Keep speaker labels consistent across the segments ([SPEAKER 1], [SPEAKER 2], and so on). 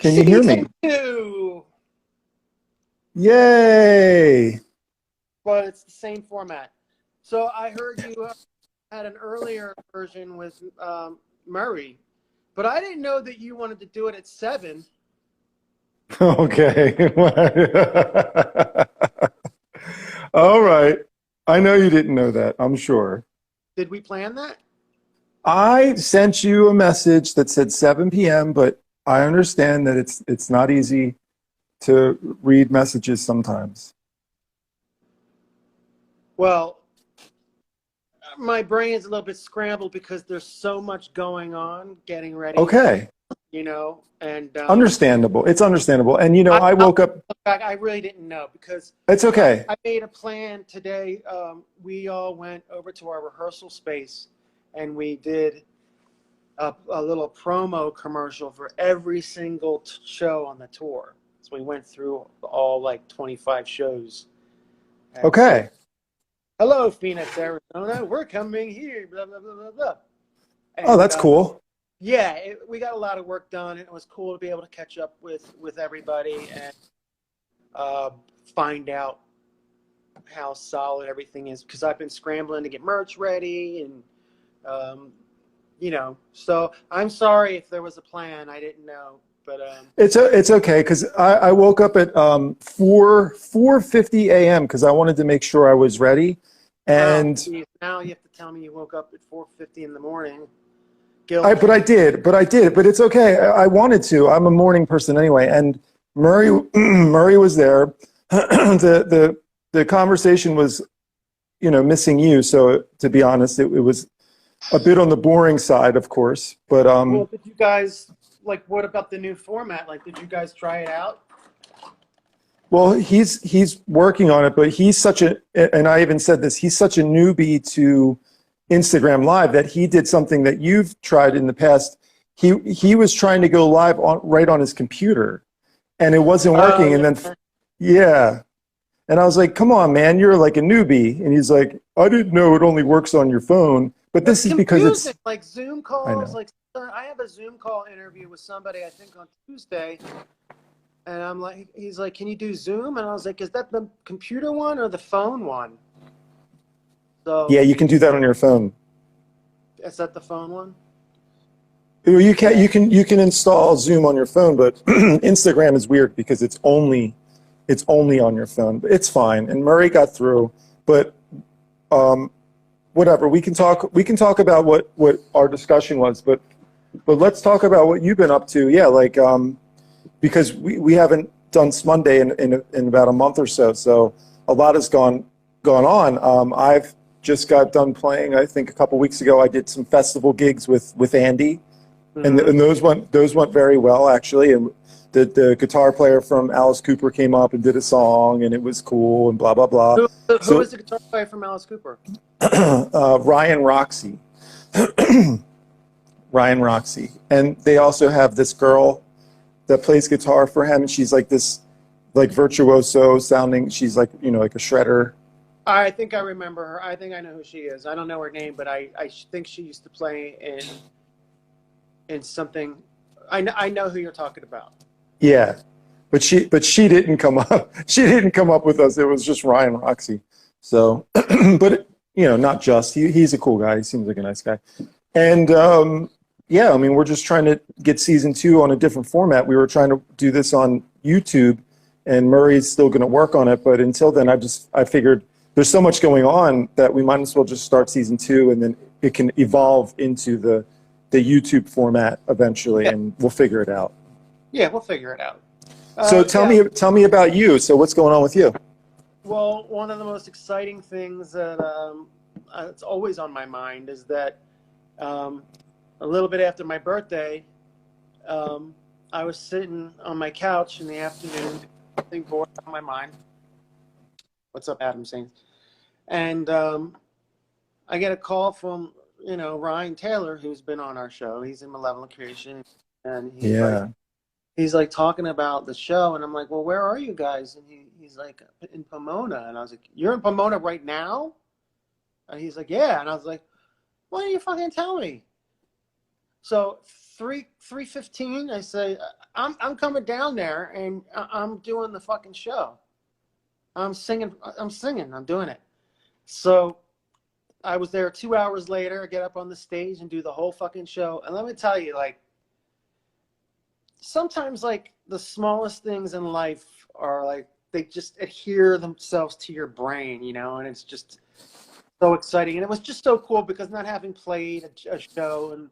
[SPEAKER 1] Can you hear
[SPEAKER 2] Season
[SPEAKER 1] me?
[SPEAKER 2] 2,
[SPEAKER 1] Yay!
[SPEAKER 2] but it's the same format. So I heard you had an earlier version with Murray, but I didn't know that you wanted to do it at 7.
[SPEAKER 1] Okay. All right. I know you didn't know that, I'm sure.
[SPEAKER 2] Did we plan that?
[SPEAKER 1] I sent you a message that said 7 p.m., but I understand that it's not easy to read messages sometimes.
[SPEAKER 2] Well, my brain's a little bit scrambled because there's so much going on getting ready,
[SPEAKER 1] Okay.
[SPEAKER 2] and
[SPEAKER 1] Understandable. It's understandable. And I
[SPEAKER 2] I'll
[SPEAKER 1] woke up.
[SPEAKER 2] look back. I really didn't know because
[SPEAKER 1] It's okay.
[SPEAKER 2] I made a plan today. We all went over to our rehearsal space and we did a little promo commercial for every single show on the tour. So we went through all like 25 shows and said,
[SPEAKER 1] Okay.
[SPEAKER 2] "Hello, Phoenix, Arizona. We're coming here." Blah blah blah blah blah.
[SPEAKER 1] Oh,
[SPEAKER 2] And
[SPEAKER 1] that's cool.
[SPEAKER 2] yeah, we got a lot of work done, and it was cool to be able to catch up with everybody and uh, find out how solid everything is. Because I've been scrambling to get merch ready, and so I'm sorry if there was a plan I didn't know, but
[SPEAKER 1] It's okay because I woke up at 4:50 a.m. because I wanted to make sure I was ready.
[SPEAKER 2] oh,
[SPEAKER 1] And
[SPEAKER 2] geez, now you have to tell me you woke up at 4:50 in the morning.
[SPEAKER 1] I,
[SPEAKER 2] Guilt.
[SPEAKER 1] but I did, but it's okay. I wanted to. I'm a morning person anyway. And Murray, Murray was there. The conversation was, missing you. So to be honest, it was a bit on the boring side, of course. But
[SPEAKER 2] Well, did you guys like? What about the new format? Like, did you guys try it out?
[SPEAKER 1] well, he's working on it. But he's such a, and I even said this. He's such a newbie to Instagram Live that he did something that you've tried in the past. He was trying to go live right on his computer, and it wasn't
[SPEAKER 2] Oh,
[SPEAKER 1] working. And then,
[SPEAKER 2] yeah.
[SPEAKER 1] yeah, and I was like, "Come on, man, you're like a newbie." And he's like, "I didn't know it only works on your phone." But
[SPEAKER 2] It's
[SPEAKER 1] this is because
[SPEAKER 2] confusing.
[SPEAKER 1] it's.
[SPEAKER 2] Like Zoom
[SPEAKER 1] I
[SPEAKER 2] calls.
[SPEAKER 1] know.
[SPEAKER 2] Like I have a Zoom call interview with somebody I think on Tuesday, and I'm like, he's like, "Can you do Zoom?" And I was like, "Is that the computer one or the phone one?"
[SPEAKER 1] Yeah,
[SPEAKER 2] So
[SPEAKER 1] you can do that on your phone.
[SPEAKER 2] is that the phone one?
[SPEAKER 1] Well, you can install Zoom on your phone, but Instagram is weird because it's only on your phone. But it's fine. And Murray got through, but um, whatever. We can talk about what our discussion was, but let's talk about what you've been up to. Yeah, like because we haven't done Smunday in about a month or so, so a lot has gone on. I've just got done playing. I think a couple weeks ago I did some festival gigs with Andy, and
[SPEAKER 2] Mm-hmm.
[SPEAKER 1] and those went very well actually. And the guitar player from Alice Cooper came up and did a song, and it was cool and blah blah blah.
[SPEAKER 2] Who
[SPEAKER 1] So
[SPEAKER 2] is the guitar player from Alice Cooper?
[SPEAKER 1] Ryan Roxy, Ryan Roxy, and they also have this girl that plays guitar for him, and she's like this like virtuoso sounding. She's like like a shredder.
[SPEAKER 2] I think I remember her. I think I know who she is. I don't know her name, but I think she used to play in something. I know who you're talking about.
[SPEAKER 1] Yeah, but she didn't come up. She didn't come up with us. It was just Ryan Roxy. So, but not just he's a cool guy. He seems like a nice guy. And yeah, I mean, we're just trying to get season 2 on a different format. We were trying to do this on YouTube, and Murray's still going to work on it. But until then, I figured there's so much going on that we might as well just start season 2, and then it can evolve into the YouTube format eventually,
[SPEAKER 2] Yeah,
[SPEAKER 1] and we'll figure it out.
[SPEAKER 2] yeah, we'll figure it out.
[SPEAKER 1] So tell
[SPEAKER 2] Yeah.
[SPEAKER 1] me about you. So what's going on with you?
[SPEAKER 2] Well, one of the most exciting things that it's always on my mind is that um, a little bit after my birthday, I was sitting on my couch in the afternoon, something bored on my mind. What's up, Adam Sainz? And I get a call from Ryan Taylor, who's been on our show. He's in Malevolent Creation, and
[SPEAKER 1] Yeah.
[SPEAKER 2] he's like talking about the show, and I'm like, well, where are you guys? And he's like, in Pomona. And I was like, you're in Pomona right now? And he's like, yeah. And I was like, why didn't you fucking tell me? So 3:15, I say, I'm coming down there and I'm doing the fucking show. I'm singing, I'm doing it. So I was there 2 hours later, I get up on the stage and do the whole fucking show. And let me tell you, like, sometimes like the smallest things in life are like, they just adhere themselves to your brain, you know, and it's just so exciting. And it was just so cool because not having played a show in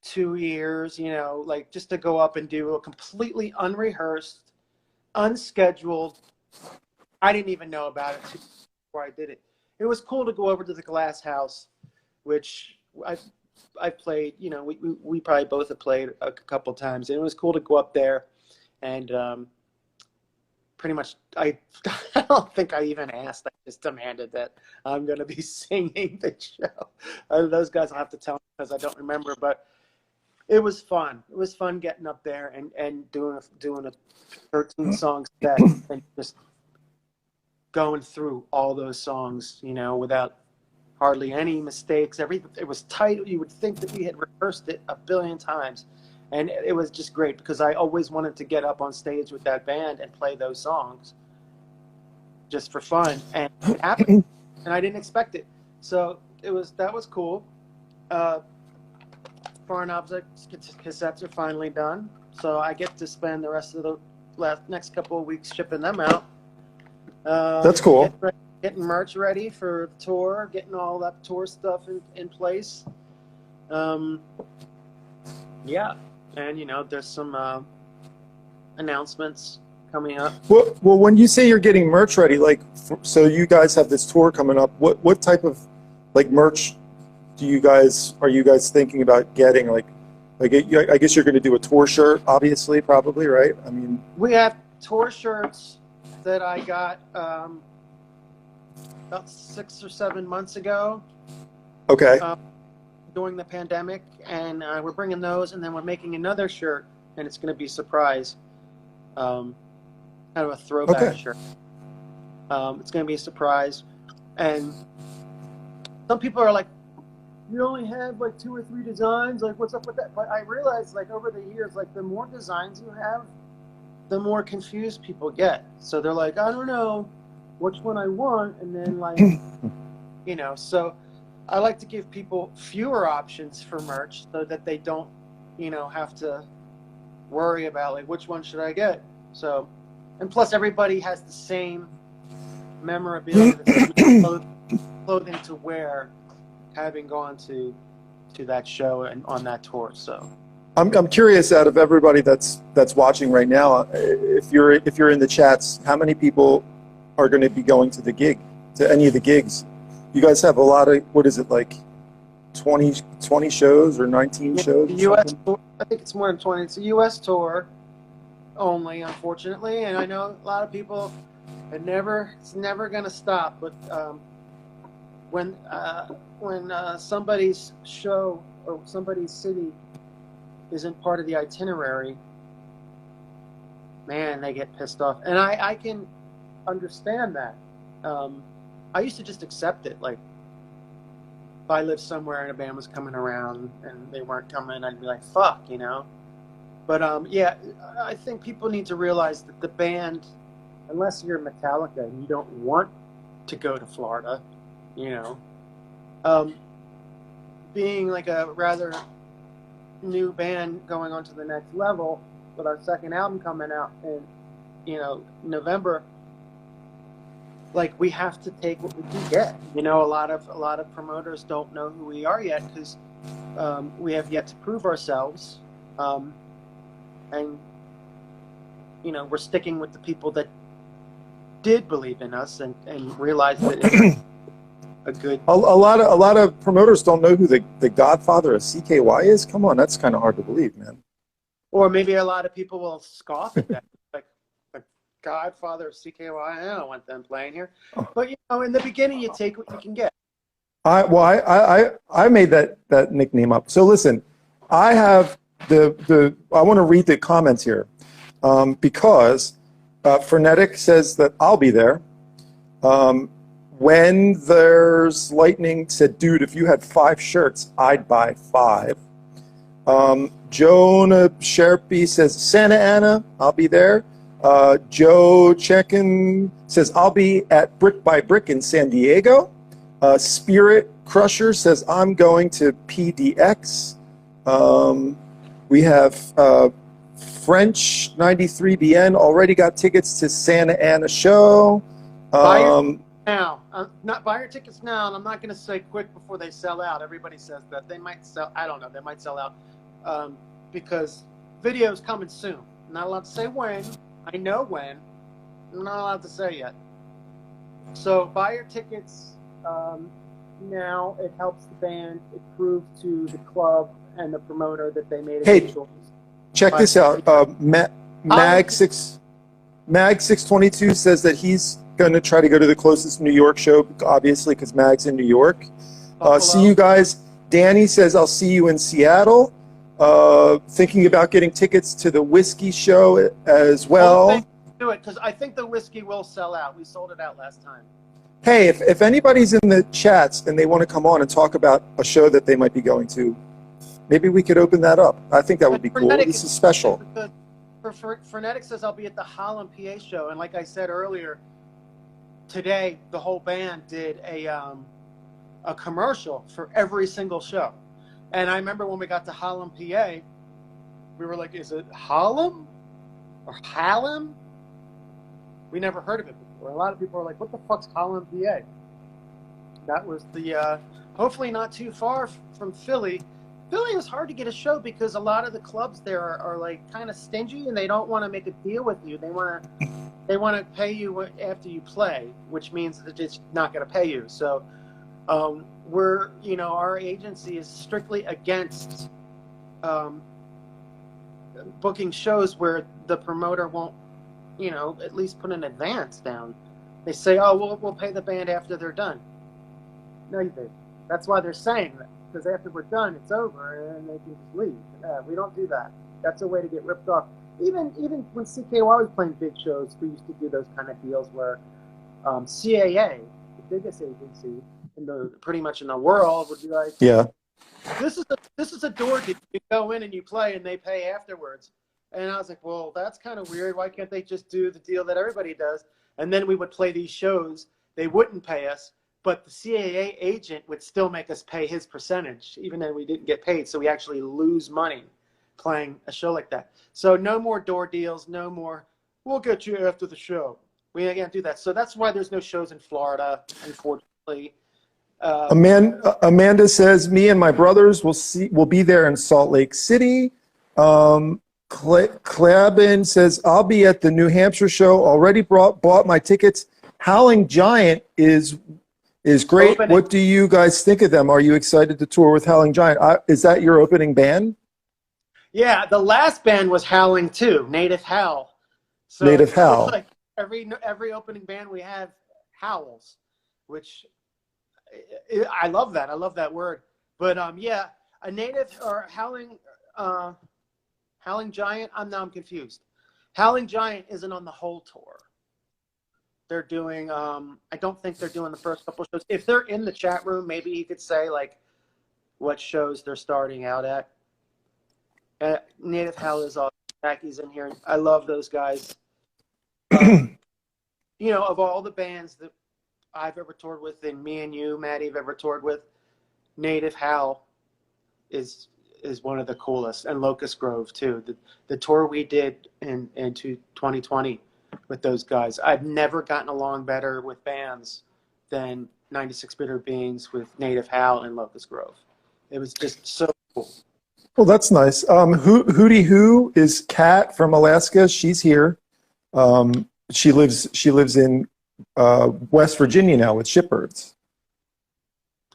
[SPEAKER 2] 2 years, you know, like just to go up and do a completely unrehearsed, unscheduled, I didn't even know about it before I did it. It was cool to go over to the Glass House, which I played, you know, we probably both have played a couple times, and it was cool to go up there and pretty much I don't think I even asked. I just demanded that I'm going to be singing the show. Those guys will have to tell me because I don't remember, but it was fun. It was fun getting up there and doing a 13 song set and just going through all those songs, you know, without hardly any mistakes. It was tight. You would think that we had rehearsed it a billion times, and it was just great because I always wanted to get up on stage with that band and play those songs just for fun, and it happened, and I didn't expect it. So that was cool. Foreign Objects cassettes are finally done, so I get to spend the rest of the next couple of weeks shipping them out.
[SPEAKER 1] That's cool.
[SPEAKER 2] Getting merch ready for the tour, getting all that tour stuff in place. Yeah, and you know, there's some announcements coming up.
[SPEAKER 1] Well, when you say you're getting merch ready, like, so you guys have this tour coming up. What type of like merch are you guys thinking about getting? Like I guess you're going to do a tour shirt, obviously, probably, right? I mean,
[SPEAKER 2] we have tour shirts that I got about 6 or 7 months ago.
[SPEAKER 1] Okay.
[SPEAKER 2] During the pandemic, and we're bringing those, and then we're making another shirt, and it's going to be a surprise, kind of a throwback shirt. It's going to be a surprise, and some people are like, "You only have like 2 or 3 designs. Like, what's up with that?" But I realized, like, over the years, like, the more designs you have, the more confused people get. So they're like, "I don't know which one I want," and then like, you know, so I like to give people fewer options for merch so that they don't, you know, have to worry about like, which one should I get? So, and plus everybody has the same memorabilia, the same clothing to wear, having gone to that show and on that tour. So
[SPEAKER 1] I'm curious, out of everybody that's watching right now, if you're in the chats, how many people are going to be going to the gig, to any of the gigs? You guys have a lot of, what is it, like 20 shows or 19 shows?
[SPEAKER 2] The U.S. tour, I think it's more than 20. It's a U.S. tour only, unfortunately, and I know a lot of people, it's never going to stop. But when somebody's show or somebody's city isn't part of the itinerary, man, they get pissed off, and I can understand that. I used to just accept it. Like, if I lived somewhere and a band was coming around and they weren't coming, I'd be like, fuck, you know? But yeah, I think people need to realize that the band, unless you're Metallica and you don't want to go to Florida, you know, being like a rather new band going on to the next level with our second album coming out in, you know, November, like, we have to take what we can get. You know, a lot of promoters don't know who we are yet because we have yet to prove ourselves, and you know, we're sticking with the people that did believe in us and realized that it's a good.
[SPEAKER 1] A lot of promoters don't know who the godfather of CKY is. Come on, that's kind of hard to believe, man.
[SPEAKER 2] Or maybe a lot of people will scoff at that. Godfather of CKY, I don't want them playing here. But you know, in the beginning, you take what you can get.
[SPEAKER 1] I made that nickname up. So listen, I have I want to read the comments here, because Frenetic says that I'll be there. When there's lightning said, dude, if you had 5 shirts, I'd buy 5. Jonah Sharpie says, Santa Ana, I'll be there. Joe Chekin says, I'll be at Brick by Brick in San Diego. Spirit Crusher says, I'm going to PDX. We have French 93BN already got tickets to Santa Ana show.
[SPEAKER 2] Now, not buy your tickets now, and I'm not going to say quick before they sell out. Everybody says that. They might sell, I don't know, they might sell out because video's coming soon. I'm not allowed to say when. I know when. I'm not allowed to say yet. So buy your tickets now. It helps the band. It proves to the club and the promoter that they made a good choice.
[SPEAKER 1] Check this out. Mag622 says that he's going to try to go to the closest New York show, obviously, because Mag's in New York. See you guys. Danny says, I'll see you in Seattle. Thinking about getting tickets to the whiskey show as well.
[SPEAKER 2] Do it, because I think the whiskey will sell out. We sold it out last time.
[SPEAKER 1] Hey, if anybody's in the chats and they want to come on and talk about a show that they might be going to, maybe we could open that up. I think that would be cool. This is special.
[SPEAKER 2] Frenetic says I'll be at the Holland PA show, and like I said earlier, today the whole band did a commercial for every single show. And I remember when we got to Holland, PA, we were like, is it Harlem or Hallam? We never heard of it before. A lot of people are like, what the fuck's Holland, PA? That was the, hopefully not too far from Philly. Philly was hard to get a show because a lot of the clubs there are like kind of stingy and they don't want to make a deal with you. They want to pay you after you play, which means that it's not going to pay you. So we're, our agency is strictly against booking shows where the promoter won't, at least put an advance down. They say, oh, we'll pay the band after they're done. No, you did. That's why they're saying that, because after we're done, it's over and they can just leave. We don't do that. That's a way to get ripped off. Even when CKY was playing big shows, we used to do those kind of deals where CAA, the biggest agency pretty much in the world, would be like,
[SPEAKER 1] yeah,
[SPEAKER 2] this is a door deal. You go in and you play and they pay afterwards. And I was like, well, that's kind of weird. Why can't they just do the deal that everybody does? And then we would play these shows. They wouldn't pay us, but the CAA agent would still make us pay his percentage, even though we didn't get paid. So we actually lose money playing a show like that. So no more door deals, no more, we'll get you after the show. We can't do that. So that's why there's no shows in Florida, unfortunately.
[SPEAKER 1] Amanda says, me and my brothers will be there in Salt Lake City. Clabin says, I'll be at the New Hampshire show. Already bought my tickets. Howling Giant is great. Opening. What do you guys think of them? Are you excited to tour with Howling Giant? Is that your opening band?
[SPEAKER 2] Yeah, the last band was Howling too, Native Howl. So
[SPEAKER 1] Native Howl.
[SPEAKER 2] Like every opening band we have howls, which I love that. I love that word. But yeah, a native or Howling Giant. I'm confused. Howling Giant isn't on the whole tour. They're doing. I don't think they're doing the first couple shows. If they're in the chat room, maybe he could say like what shows they're starting out at. Native Howl is all. Jackie's in here. I love those guys. Of all the bands that I've ever toured with, and me and you, Maddie, have ever toured with, Native Howl is one of the coolest, and Locust Grove too. The tour we did into 2020 with those guys, I've never gotten along better with bands than 96 Bitter Beings with Native Howl and Locust Grove. It was just so cool.
[SPEAKER 1] Well, that's nice. Hootie Who is Kat from Alaska. She's here. She lives in West Virginia now with Shipbirds.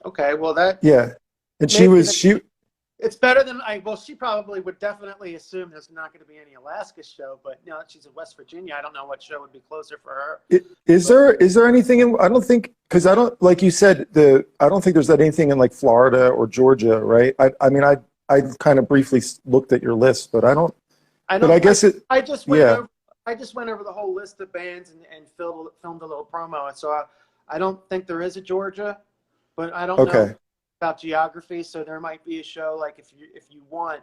[SPEAKER 2] Okay, well
[SPEAKER 1] yeah, and
[SPEAKER 2] it's better than she probably would definitely assume there's not going to be any Alaska show, but now that she's in West Virginia, I don't know what show would be closer for her.
[SPEAKER 1] Is there anything I don't think, because I don't, like you said, I don't think there's anything in like Florida or Georgia, right? I mean, I kind of briefly looked at your list, but I don't. But I guess
[SPEAKER 2] I just went over the whole list of bands and filmed a little promo. So I don't think there is a Georgia, but I don't know about geography. So there might be a show like if you want,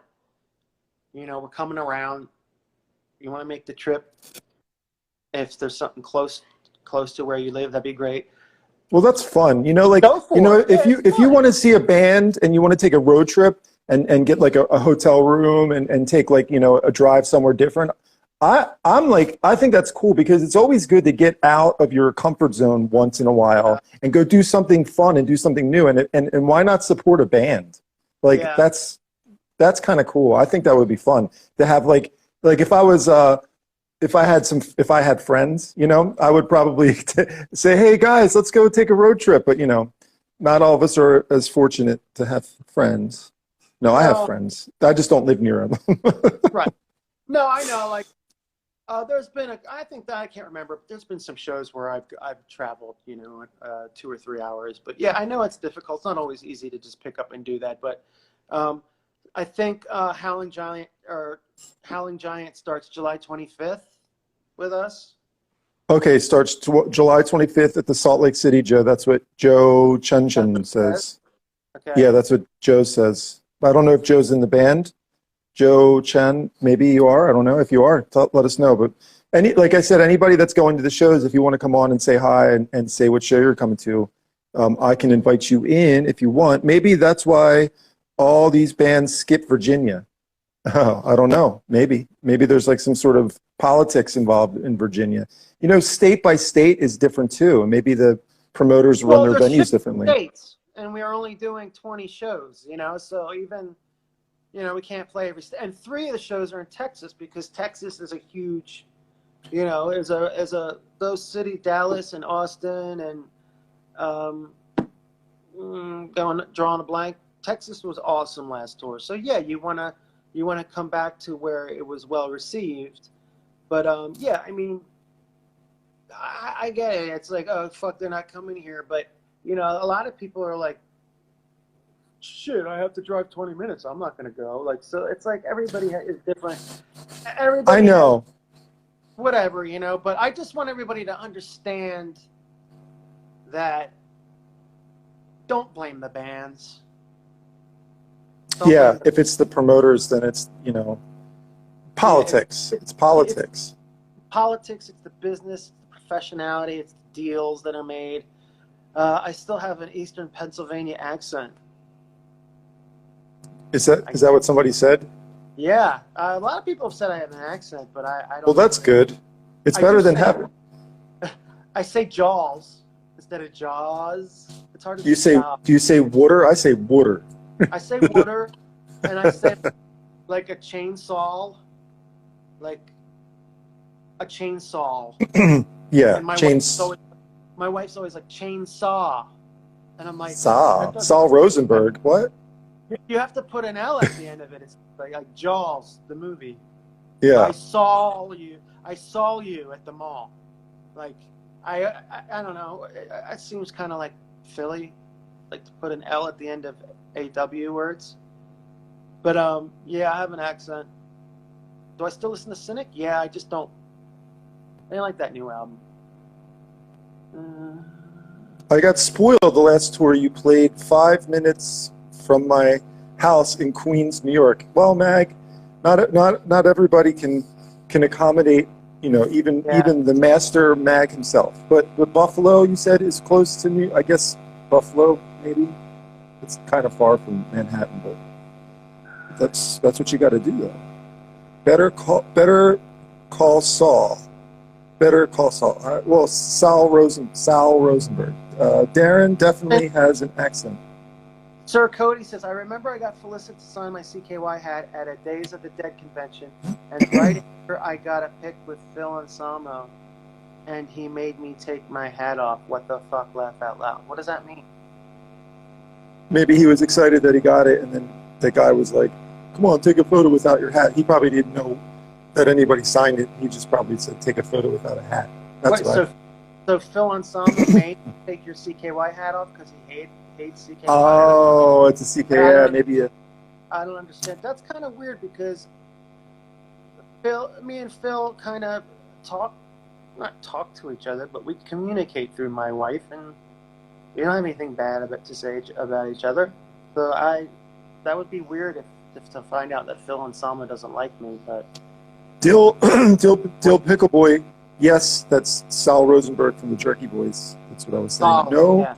[SPEAKER 2] we're coming around. You want to make the trip? If there's something close to where you live, that'd be great.
[SPEAKER 1] Well, that's fun. Like,
[SPEAKER 2] Go for it.
[SPEAKER 1] if you want to see a band and you want to take a road trip and get like a hotel room and take like, a drive somewhere different, I think that's cool because it's always good to get out of your comfort zone once in a while and go do something fun and do something new. And why not support a band? Like that's kind of cool. I think that would be fun to have like if I was, if I had friends, I would probably say, hey guys, let's go take a road trip. But, not all of us are as fortunate to have friends. No, I have friends. I just don't live near them.
[SPEAKER 2] Right. No, I know. Like, there's been I think that I can't remember. But there's been some shows where I've traveled, 2 or 3 hours. But yeah, I know it's difficult. It's not always easy to just pick up and do that. But I think Howling Giant starts July 25th with us.
[SPEAKER 1] Okay, starts July 25th at the Salt Lake City, Joe. That's what Joe Chen says.
[SPEAKER 2] Okay.
[SPEAKER 1] Yeah, that's what Joe says. I don't know if Joe's in the band. Joe Chen, maybe you are. I don't know. If you are, let us know. But like I said, anybody that's going to the shows, if you want to come on and say hi and say what show you're coming to, I can invite you in if you want. Maybe that's why all these bands skip Virginia. Oh, I don't know. Maybe there's like some sort of politics involved in Virginia. State by state is different too, and maybe the promoters run their venues differently.
[SPEAKER 2] States, and we are only doing 20 shows. So even we can't play every state. And 3 of the shows are in Texas because Texas is a huge, as a those city, Dallas and Austin and drawing a blank. Texas was awesome last tour. So yeah, you wanna come back to where it was well received. But yeah, I mean, I get it. It's like, oh fuck, they're not coming here. But a lot of people are like, shit, I have to drive 20 minutes. I'm not gonna go. Like, so it's like everybody is different. Everybody,
[SPEAKER 1] I know.
[SPEAKER 2] Whatever, But I just want everybody to understand that. Don't blame the bands.
[SPEAKER 1] Yeah, if it's the promoters, then it's, politics. It's politics.
[SPEAKER 2] Politics, it's the business, it's the professionality, it's the deals that are made. I still have an Eastern Pennsylvania accent.
[SPEAKER 1] Is that what somebody said?
[SPEAKER 2] Yeah. A lot of people have said I have an accent, but I don't.
[SPEAKER 1] Well, that's good. It's better than having.
[SPEAKER 2] I say Jaws instead of Jaws. It's hard to
[SPEAKER 1] Do you say water? I say water.
[SPEAKER 2] I say water, and I say like a chainsaw, like a chainsaw.
[SPEAKER 1] Yeah,
[SPEAKER 2] and my wife's always like chainsaw, and I'm like
[SPEAKER 1] Saul Rosenberg. What?
[SPEAKER 2] You have to put an L at the end of it. It's like Jaws, the movie.
[SPEAKER 1] Yeah.
[SPEAKER 2] I saw you at the mall. Like I don't know. It seems kind of like Philly, like to put an L at the end of AW words. But yeah, I have an accent. Do I still listen to Cynic? Yeah, I just don't. I didn't like that new album.
[SPEAKER 1] I got spoiled the last tour. You played 5 minutes from my house in Queens, New York. Well, Mag, not everybody can accommodate, even the master Mag himself. But Buffalo, you said, is close to me. I guess Buffalo, maybe. It's kind of far from Manhattan, but that's what you got to do, though. Better call Saul. Better call Saul. Well, Sal Rosenberg. Darren definitely has an accent.
[SPEAKER 2] Sir Cody says, I remember I got Felicity to sign my CKY hat at a Days of the Dead convention, and right after I got a pic with Phil Anselmo, and he made me take my hat off. What the fuck, laugh out loud. What does that mean?
[SPEAKER 1] Maybe he was excited that he got it, and then the guy was like, come on, take a photo without your hat. He probably didn't know that anybody signed it. He just probably said, take a photo without a hat. That's right.
[SPEAKER 2] So Phil Anselmo made you take your CKY hat off because he hates CKY.
[SPEAKER 1] Oh, it's a CKY. Yeah, maybe
[SPEAKER 2] I don't understand. That's kind of weird because me and Phil kind of not talk to each other, but we communicate through my wife, and we don't have anything bad to say about each other. So that would be weird to find out that Phil Anselmo doesn't like me, but
[SPEAKER 1] Dill Pickle Boy. Yes, that's Sal Rosenberg from the Jerky Boys. That's what I was saying.
[SPEAKER 2] Saul,
[SPEAKER 1] No,
[SPEAKER 2] yeah.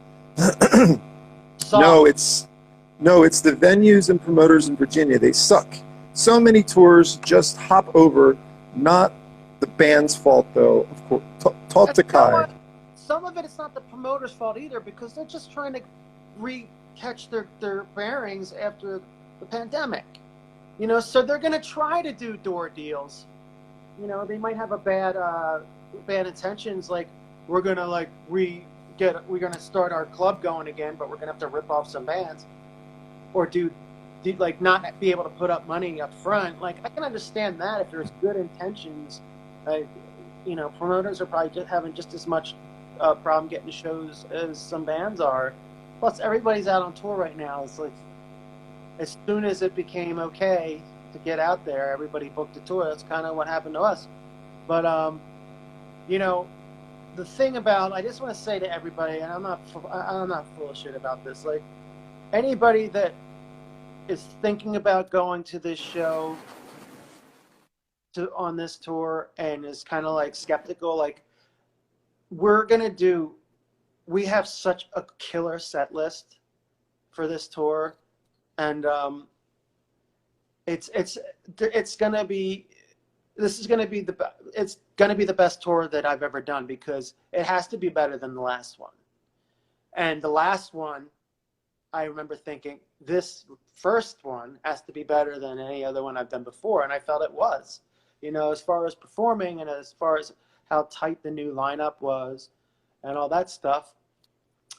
[SPEAKER 2] Saul.
[SPEAKER 1] no, it's the venues and promoters in Virginia. They suck. So many tours just hop over. Not the band's fault, though. Of course, talk to Kai.
[SPEAKER 2] Some of it's not the promoter's fault either, because they're just trying to catch their bearings after the pandemic. You know, so they're going to try to do door deals. You know, they might have a bad intentions, like we're going to start our club going again, but we're going to have to rip off some bands, or do like not be able to put up money up front. Like, I can understand that if there's good intentions. You know, promoters are probably just having just as much problem getting shows as some bands are. Plus, everybody's out on tour right now. It's like, as soon as it became okay to get out there, everybody booked a tour. That's kind of what happened to us. But, you know, the thing about, I just want to say to everybody, and I'm not full of shit about this, like, anybody that is thinking about going to this show on this tour and is kind of like skeptical, like, we have such a killer set list for this tour, and it's gonna be the best tour that I've ever done, because it has to be better than the last one. And the last one, I remember thinking, this first one has to be better than any other one I've done before, and I felt it was. You know, as far as performing and as far as how tight the new lineup was and all that stuff.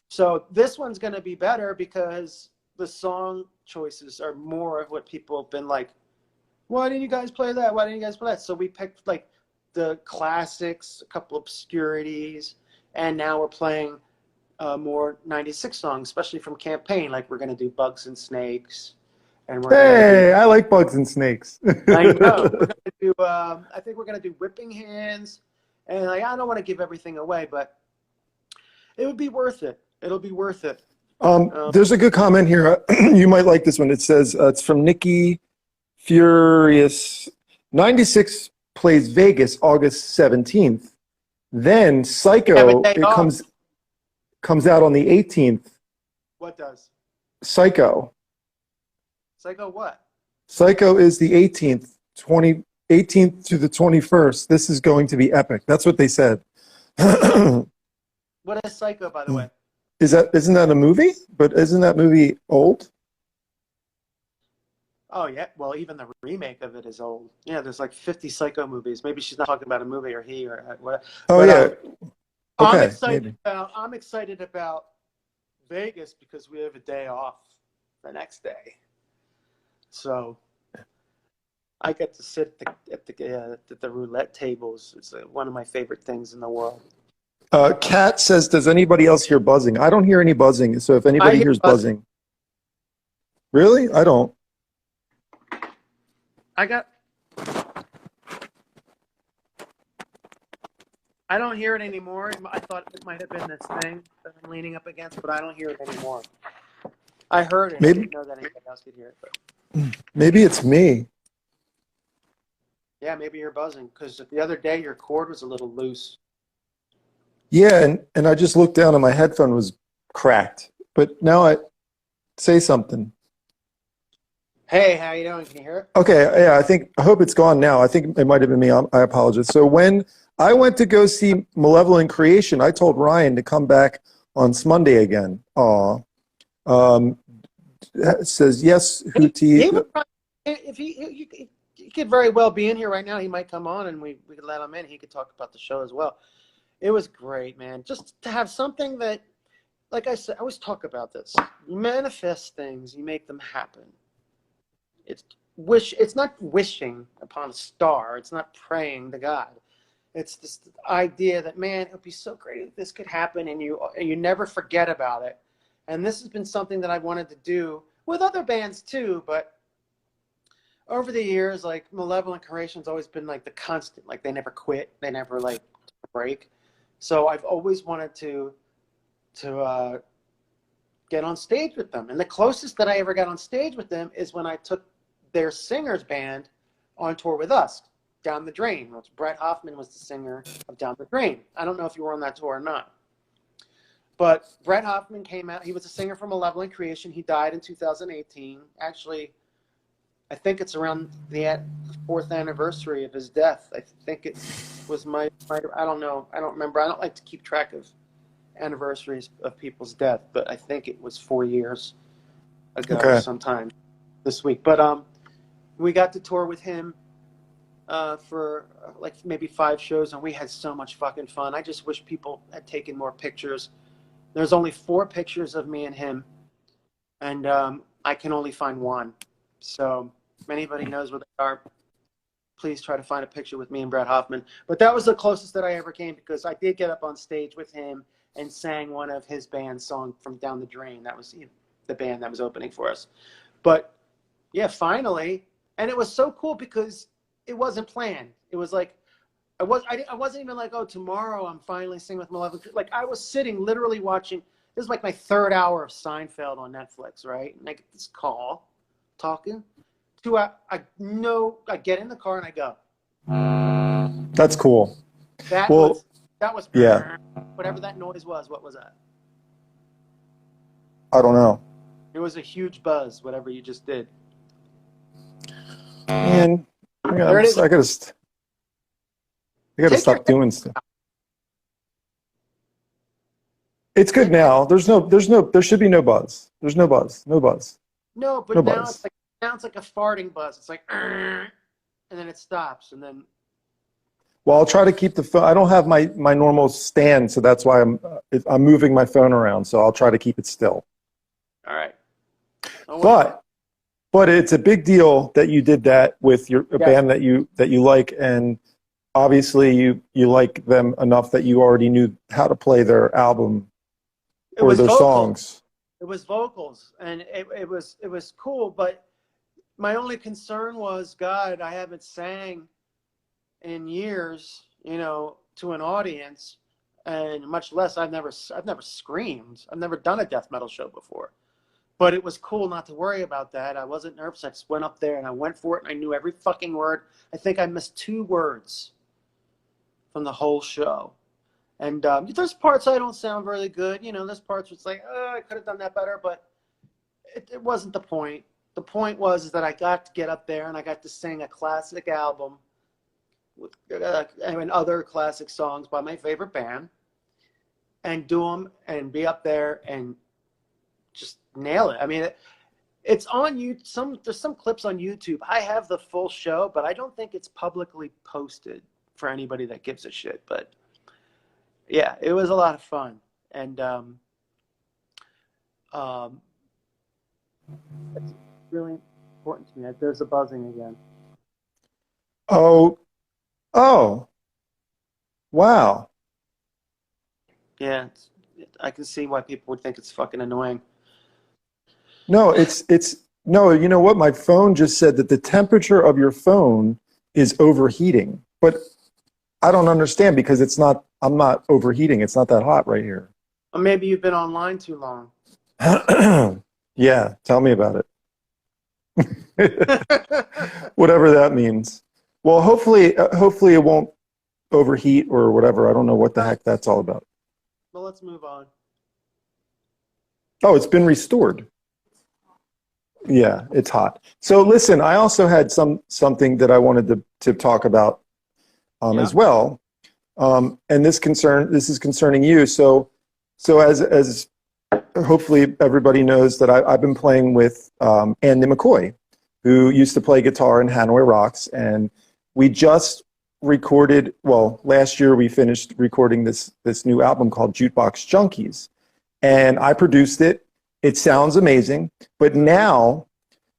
[SPEAKER 2] So this one's going to be better because the song choices are more of what people have been like, why didn't you guys play that? Why didn't you guys play that? So we picked like the classics, a couple obscurities, and now we're playing more 96 songs, especially from Campaign. Like, we're going to do Bugs and Snakes. And
[SPEAKER 1] I like Bugs and Snakes.
[SPEAKER 2] I know. We're going to do, I think we're going to do Whipping Hands. And like, I don't want to give everything away, but it would be worth it. It'll be worth it.
[SPEAKER 1] There's a good comment here. You might like this one. It says, it's from Nikki Furious. 96 plays Vegas August 17th. Then Psycho, comes out on the 18th.
[SPEAKER 2] What does?
[SPEAKER 1] Psycho.
[SPEAKER 2] Psycho what?
[SPEAKER 1] Psycho is the 18th, 18th to the 21st. This is going to be epic. That's what they said.
[SPEAKER 2] What is Psycho, by the way?
[SPEAKER 1] Isn't that a movie? But isn't that movie old?
[SPEAKER 2] Oh, yeah. Well, even the remake of it is old. Yeah, there's like 50 Psycho movies. Maybe she's not talking about a movie, or he, or whatever.
[SPEAKER 1] Oh,
[SPEAKER 2] but,
[SPEAKER 1] yeah.
[SPEAKER 2] Okay, I'm excited about Vegas because we have a day off the next day. So I get to sit at the roulette tables. It's one of my favorite things in the world.
[SPEAKER 1] Kat says, does anybody else hear buzzing? I don't hear any buzzing, so if anybody hears buzzing. Really? I don't.
[SPEAKER 2] I don't hear it anymore. I thought it might have been this thing that I'm leaning up against, but I don't hear it anymore. I heard it.
[SPEAKER 1] Maybe,
[SPEAKER 2] I didn't know that anybody else could hear it. But.
[SPEAKER 1] Maybe it's me.
[SPEAKER 2] Yeah, maybe you're buzzing, because the other day your cord was a little loose.
[SPEAKER 1] Yeah, and I just looked down and my headphone was cracked. But now I say something.
[SPEAKER 2] Hey, how you doing? Can you hear it?
[SPEAKER 1] Okay, yeah, I hope it's gone now. I think it might have been me. I apologize. So when I went to go see Malevolent Creation, I told Ryan to come back on Smunday again. It says yes, Hootie.
[SPEAKER 2] If he could very well be in here right now. He might come on and we could let him in. He could talk about the show as well. It was great, man. Just to have something that, like I said, I always talk about this. You manifest things, you make them happen. It's not wishing upon a star. It's not praying to God. It's this idea that, man, it would be so great if this could happen, and you never forget about it. And this has been something that I wanted to do with other bands too, but over the years, like Malevolent Creation's always been like the constant, like they never quit, they never like break. So I've always wanted to get on stage with them. And the closest that I ever got on stage with them is when I took their singer's band on tour with us, Down the Drain. Brett Hoffman was the singer of Down the Drain. I don't know if you were on that tour or not. But Brett Hoffman came out. He was a singer from Malevolent Creation. He died in 2018. Actually, I think it's around the 4th anniversary of his death. I think it was I don't know. I don't remember. I don't like to keep track of anniversaries of people's death, but I think it was 4 years ago sometime this week. But we got to tour with him for like maybe 5 shows, and we had so much fucking fun. I just wish people had taken more pictures. There's only 4 pictures of me and him, and I can only find 1. So if anybody knows where they are, please try to find a picture with me and Brett Hoffman. But that was the closest that I ever came, because I did get up on stage with him and sang one of his band's songs from Down the Drain. That was the band that was opening for us. But yeah, finally, and it was so cool because it wasn't planned. It was like, I wasn't even like, oh, tomorrow I'm finally singing with Malevolent. Like, I was sitting literally watching, this is like my 3rd hour of Seinfeld on Netflix, right? And I get this call, talking. 2 hours, I get in the car and I go.
[SPEAKER 1] That's cool.
[SPEAKER 2] That was
[SPEAKER 1] yeah.
[SPEAKER 2] Whatever that noise was, what was that?
[SPEAKER 1] I don't know.
[SPEAKER 2] It was a huge buzz, whatever you just did.
[SPEAKER 1] Man, I gotta stop doing stuff. It's good now. There should be no buzz. There's no buzz. No buzz.
[SPEAKER 2] No, but now it sounds like a farting buzz. It's like, and then it stops, and then.
[SPEAKER 1] Well, I'll try to keep the phone. I don't have my normal stand, so that's why I'm moving my phone around. So I'll try to keep it still.
[SPEAKER 2] All right.
[SPEAKER 1] But it's a big deal that you did that with a band that you like, and obviously you like them enough that you already knew how to play their album or their songs.
[SPEAKER 2] It was vocals, and it was cool. But my only concern was, God, I haven't sang in years, to an audience, and much less I've never screamed. I've never done a death metal show before. But it was cool not to worry about that. I wasn't nervous. I just went up there and I went for it, and I knew every fucking word. I think I missed 2 words from the whole show. And there's parts I don't sound really good. There's parts where it's like, oh, I could have done that better, but it wasn't the point. The point was that I got to get up there and I got to sing a classic album with and other classic songs by my favorite band, and do them and be up there and just nail it. I mean, it's on YouTube. There's some clips on YouTube. I have the full show, but I don't think it's publicly posted for anybody that gives a shit. But yeah, it was a lot of fun, and it's really important to me. There's a buzzing again.
[SPEAKER 1] Oh, wow.
[SPEAKER 2] Yeah, I can see why people would think it's fucking annoying.
[SPEAKER 1] No, no, you know what? My phone just said that the temperature of your phone is overheating, but I don't understand because I'm not overheating. It's not that hot right here.
[SPEAKER 2] Or maybe you've been online too long.
[SPEAKER 1] Yeah, tell me about it. Whatever that means. Well, hopefully it won't overheat or whatever. I don't know what the heck that's all about.
[SPEAKER 2] Well, let's move on.
[SPEAKER 1] Oh, it's been restored. Yeah, it's hot. So listen, I also had something that I wanted to talk about as well. And this is concerning you. So as hopefully everybody knows that I've been playing with Andy McCoy, who used to play guitar in Hanoi Rocks, and we just recorded, well, last year we finished recording this new album called Jukebox Junkies, and I produced it. It sounds amazing, but now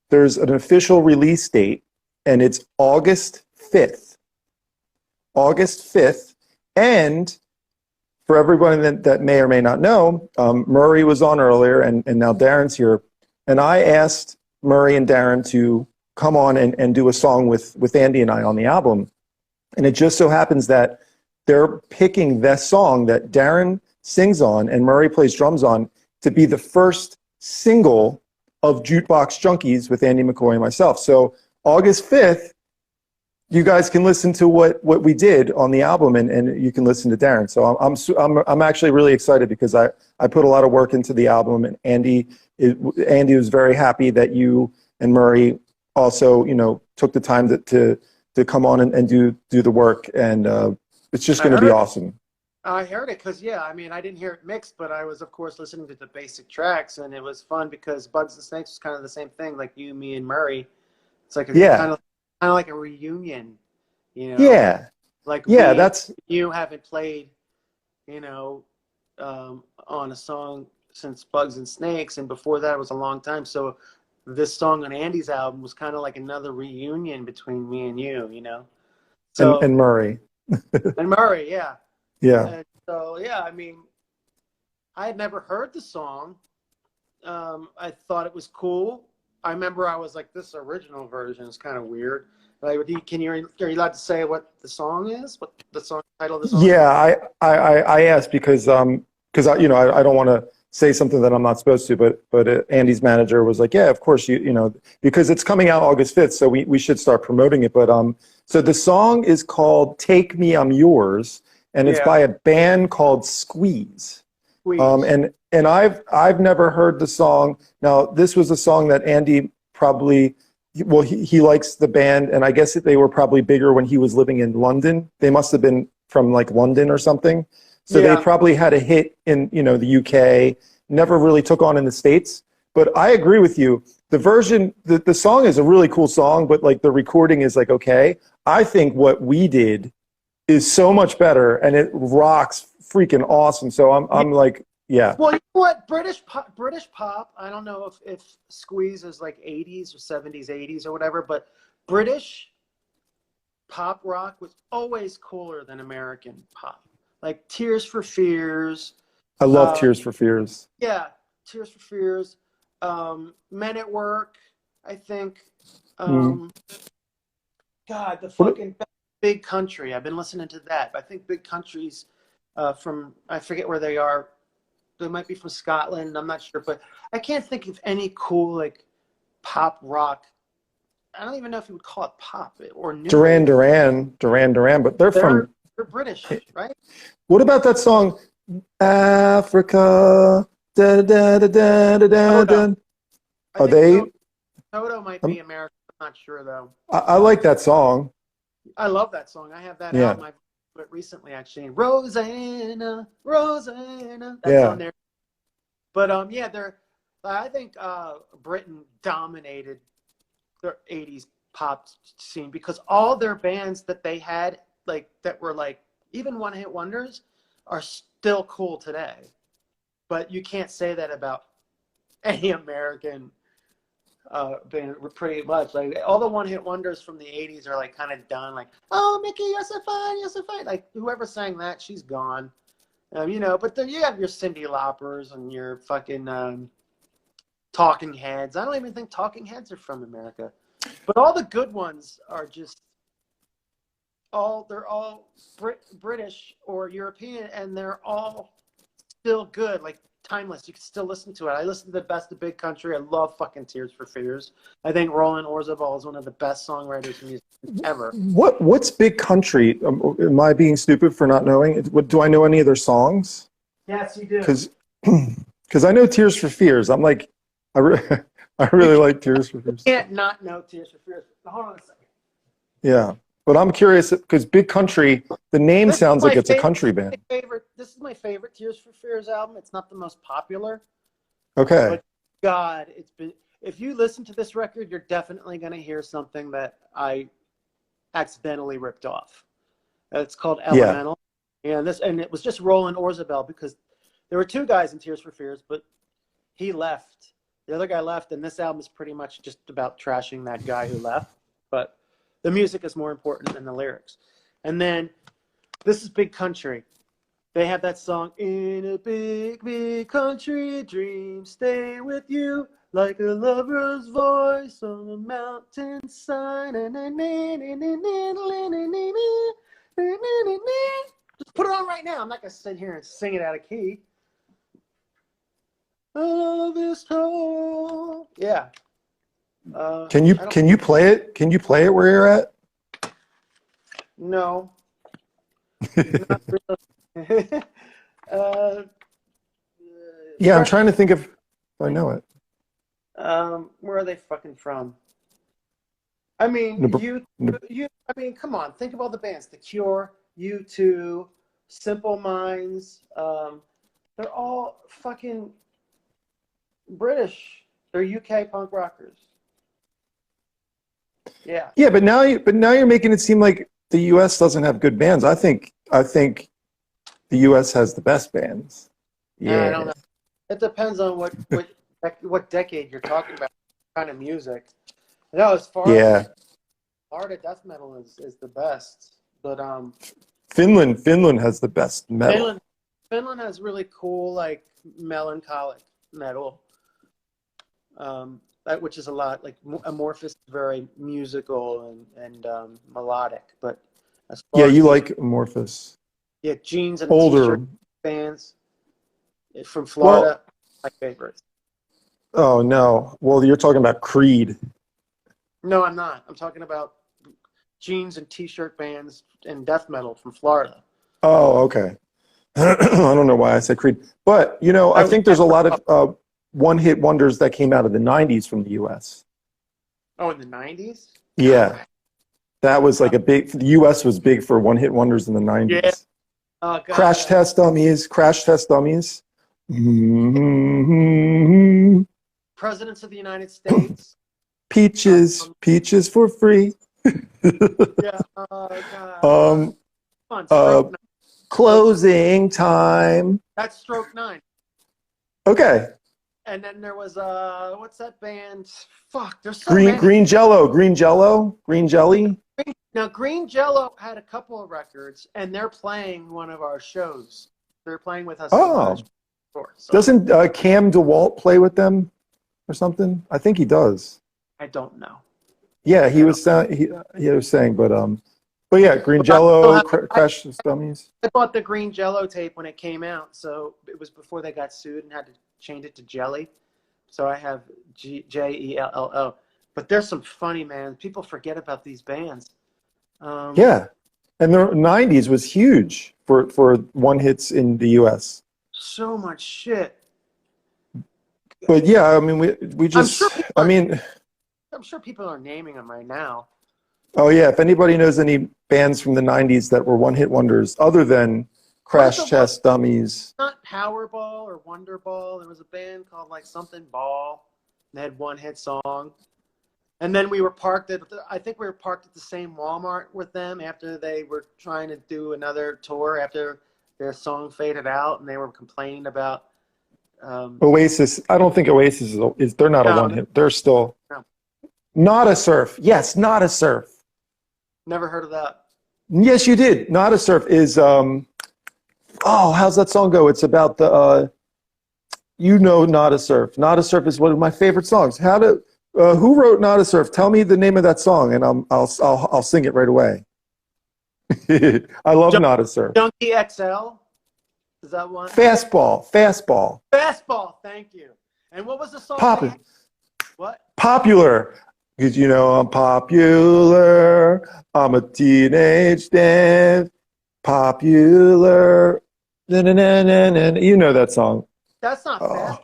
[SPEAKER 1] there's an official release date, and it's August 5th. August 5th, and for everybody that may or may not know, Murray was on earlier, and now Darren's here, and I asked Murray and Darren to come on and do a song with Andy and I on the album, and it just so happens that they're picking that song that Darren sings on and Murray plays drums on to be the first single of Jukebox Junkies with Andy McCoy and myself. So August 5th, you guys can listen to what we did on the album, and you can listen to Darren. So I'm actually really excited because I put a lot of work into the album, and Andy was very happy that you and Murray also, you know, took the time to come on and do the work, and it's just going to be awesome.
[SPEAKER 2] I heard it because, yeah, I mean, I didn't hear it mixed, but I was, of course, listening to the basic tracks, and it was fun because Bugs and Snakes was kind of the same thing, like you, me, and Murray. It's like kind of like a reunion, you know?
[SPEAKER 1] Yeah.
[SPEAKER 2] Like you haven't played, you know, on a song since Bugs and Snakes, and before that it was a long time. So this song on Andy's album was kind of like another reunion between me and you know? So,
[SPEAKER 1] and Murray.
[SPEAKER 2] And Murray, yeah.
[SPEAKER 1] Yeah.
[SPEAKER 2] And so, yeah, I mean, I had never heard the song. I thought it was cool. I remember I was like, this original version is kind of weird. Like, are you allowed to say what the song is? What the song title of the song?
[SPEAKER 1] Yeah, I asked because I don't want to say something that I'm not supposed to, but Andy's manager was like, yeah, of course you know, because it's coming out August 5th, so we should start promoting it. But so the song is called "Take Me, I'm Yours," and it's by a band called Squeeze. And I've never heard the song. Now, this was a song that Andy probably, well, he likes the band, and I guess they were probably bigger when he was living in London. They must have been from like London or something. So they probably had a hit in, you know, the UK, never really took on in the States. But I agree with you. The version, the song is a really cool song, but like the recording is like, okay. I think what we did is so much better, and it rocks freaking awesome. So I'm like, yeah.
[SPEAKER 2] Well, you know what? British pop. I don't know if Squeeze is like 80s or 70s, 80s or whatever, but British pop rock was always cooler than American pop. Like Tears for Fears.
[SPEAKER 1] I love Tears for Fears.
[SPEAKER 2] Yeah, Tears for Fears. Men at Work, I think. God, the fucking Big Country. I've been listening to that. I think Big Country's from, I forget where they are. They might be from Scotland. I'm not sure, but I can't think of any cool like pop rock. I don't even know if you would call it pop or new.
[SPEAKER 1] Duran Duran, but they're
[SPEAKER 2] British, right?
[SPEAKER 1] What about that song, Africa? Da, da, da, da, da, da, da. Are they?
[SPEAKER 2] Toto might be American. I'm not sure though.
[SPEAKER 1] I like that song.
[SPEAKER 2] I love that song. I have that album. I put it recently actually. Rosanna. That's on there. But yeah, I think Britain dominated the 80s pop scene because all their bands that they had, like that were like even one-hit wonders, are still cool today. But you can't say that about any American band pretty much. Like all the one-hit wonders from the 80s are like kind of done. Like, oh, Mickey, you're so fine. Like whoever sang that, she's gone. You know, but then you have your Cyndi Laupers and your fucking Talking Heads. I don't even think Talking Heads are from America. But all the good ones are just they're all British or European, and they're all still good, like timeless. You can still listen to it. I listen to the best of Big Country. I love fucking Tears for Fears. I think Roland Orzabal is one of the best songwriters in music ever.
[SPEAKER 1] What's Big Country? Am I being stupid for not knowing? Do I know any of their songs?
[SPEAKER 2] Yes, you do.
[SPEAKER 1] Because I know Tears for Fears. I'm like, I really like Tears for Fears.
[SPEAKER 2] You can't not know Tears for Fears. Hold on a second.
[SPEAKER 1] Yeah. But I'm curious because Big Country, the name sounds like it's a country band.
[SPEAKER 2] This is my favorite Tears for Fears album. It's not the most popular.
[SPEAKER 1] Okay.
[SPEAKER 2] But God, if you listen to this record, you're definitely going to hear something that I accidentally ripped off. It's called Elemental. Yeah. And it was just Roland Orzabal because there were two guys in Tears for Fears, but he left. The other guy left, and this album is pretty much just about trashing that guy who left. But the music is more important than the lyrics. And then this is Big Country. They have that song, in a big, big country, dreams stay with you like a lover's voice on a mountainside. Just put it on right now. I'm not going to sit here and sing it out of key. All this whole, yeah. I don't
[SPEAKER 1] can you play it? Can you play it where you're at?
[SPEAKER 2] know. Not really. uh,
[SPEAKER 1] Yeah, I'm
[SPEAKER 2] fresh.
[SPEAKER 1] trying to think if I know it.
[SPEAKER 2] Where are they fucking from? I mean,
[SPEAKER 1] Neb- Neb-
[SPEAKER 2] I mean, come on. Think of all the bands: The Cure, U2, Simple Minds. They're all fucking British. They're UK punk rockers. Yeah.
[SPEAKER 1] Yeah, but now you're making it seem like the U.S. doesn't have good bands. I think the U.S. has the best bands.
[SPEAKER 2] I don't
[SPEAKER 1] Yeah.
[SPEAKER 2] know. It depends on what decade you're talking about, kind of music. No, as far as
[SPEAKER 1] Yeah.
[SPEAKER 2] like Florida death metal is the best. But
[SPEAKER 1] Finland has the best metal.
[SPEAKER 2] Finland has really cool like melancholic metal. Which is a lot like Amorphous, very musical and melodic. But as
[SPEAKER 1] Yeah,
[SPEAKER 2] far as
[SPEAKER 1] you like Amorphous.
[SPEAKER 2] yeah, jeans and
[SPEAKER 1] Older.
[SPEAKER 2] t-shirt bands from
[SPEAKER 1] Well,
[SPEAKER 2] Florida, my favorites.
[SPEAKER 1] oh no. Well, you're talking about Creed.
[SPEAKER 2] No, I'm not. I'm talking about jeans and t-shirt bands and death metal from Florida.
[SPEAKER 1] Oh, okay. I don't know why I said Creed, but I
[SPEAKER 2] I was
[SPEAKER 1] think there's a lot of one-hit wonders that came out of the '90s from the U.S.
[SPEAKER 2] oh in the '90s.
[SPEAKER 1] Yeah, that was like a big. The U.S. was big for one-hit wonders in the
[SPEAKER 2] Yeah.
[SPEAKER 1] '90s.
[SPEAKER 2] Oh
[SPEAKER 1] Crash
[SPEAKER 2] God.
[SPEAKER 1] Test Dummies, Crash Test Dummies. Mhm.
[SPEAKER 2] Presidents of the United States.
[SPEAKER 1] Peaches, peaches for free.
[SPEAKER 2] Yeah. Oh God.
[SPEAKER 1] um,
[SPEAKER 2] Come on,
[SPEAKER 1] uh,
[SPEAKER 2] Stroke 9.
[SPEAKER 1] closing time.
[SPEAKER 2] That's Stroke 9.
[SPEAKER 1] Okay.
[SPEAKER 2] And then there was what's that band? Fuck, there's so
[SPEAKER 1] Green,
[SPEAKER 2] many.
[SPEAKER 1] green Jello, green Jello, green jelly.
[SPEAKER 2] Now Green Jello had a couple of records, and they're playing one of our shows. They're playing with us.
[SPEAKER 1] Oh,
[SPEAKER 2] So
[SPEAKER 1] doesn't Cam DeWalt play with them or something? I think he does.
[SPEAKER 2] I don't know.
[SPEAKER 1] Yeah, he was saying, but yeah, Green Jello, Crash Dummies.
[SPEAKER 2] I bought the Green Jello tape when it came out, so it was before they got sued and had to change it to Jelly. So I have Jello. But there's some funny, man. People forget about these bands.
[SPEAKER 1] Yeah, and the '90s was huge for one hits in the U.S.
[SPEAKER 2] So much shit.
[SPEAKER 1] But yeah, I mean, we just,
[SPEAKER 2] I'm sure people are naming them right now.
[SPEAKER 1] oh yeah, if anybody knows any bands from the '90s that were one hit wonders other than Crash Test Dummies.
[SPEAKER 2] Not Powerball or Wonderball. There was a band called like something Ball. They had one hit song. And then we were I think we were parked at the same Walmart with them after they were trying to do another tour after their song faded out and they were complaining about.
[SPEAKER 1] Oasis. I don't think Oasis is they're not a one hit. They're still Not a Surf. Yes, Not a Surf.
[SPEAKER 2] Never heard of that.
[SPEAKER 1] Yes, you did. Not a Surf is how's that song go? It's about the Not a Surf. Not a Surf is one of my favorite songs. Who wrote Not a Surf? Tell me the name of that song, and I'll sing it right away. I love Not a Surf.
[SPEAKER 2] Junkie XL. Is that one?
[SPEAKER 1] Fastball.
[SPEAKER 2] Fastball. Thank you. And what was the song? What?
[SPEAKER 1] Popular. Because I'm popular. I'm a teenage dance. Popular. Na-na-na-na-na. You know that song.
[SPEAKER 2] That's not Fast.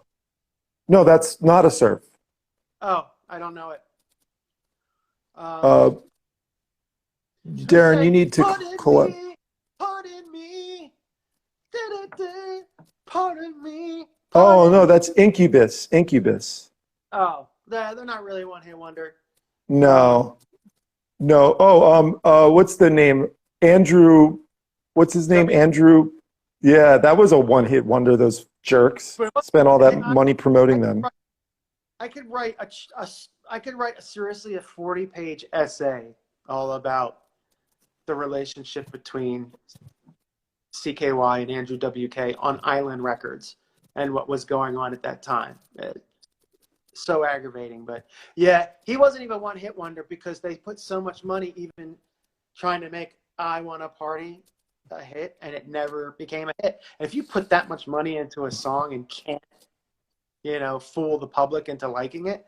[SPEAKER 1] No, that's Not a Surf.
[SPEAKER 2] Oh, I don't know it.
[SPEAKER 1] Darren, you need to collect.
[SPEAKER 2] Pardon me. Pardon me.
[SPEAKER 1] Oh, no, that's Incubus.
[SPEAKER 2] Oh, they're not really one hit wonder.
[SPEAKER 1] No. Oh, what's the name? Andrew. What's his name? Andrew. Yeah, that was a one hit wonder. Those jerks spent all that money promoting them.
[SPEAKER 2] I could write seriously a 40-page essay all about the relationship between CKY and Andrew WK on Island Records and what was going on at that time. So aggravating, but yeah, he wasn't even one hit wonder because they put so much money even trying to make I Wanna Party a hit, and it never became a hit. And if you put that much money into a song and can't, fool the public into liking it,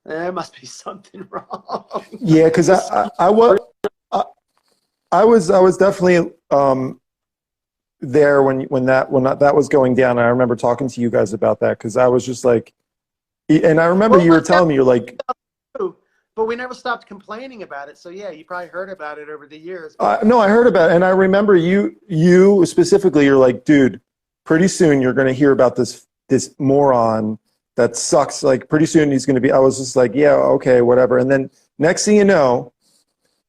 [SPEAKER 2] there must be something wrong.
[SPEAKER 1] Yeah, because I was definitely there when that was going down. I remember talking to you guys about that because I was just like, and I remember you were telling me, you're like,
[SPEAKER 2] but we never stopped complaining about it. So yeah, you probably heard about it over the years.
[SPEAKER 1] no, I heard about it, and I remember you specifically. You're like, dude, pretty soon you're going to hear about this moron that sucks. Like pretty soon he's going to be. I was just like, yeah, okay, whatever. And then next thing you know,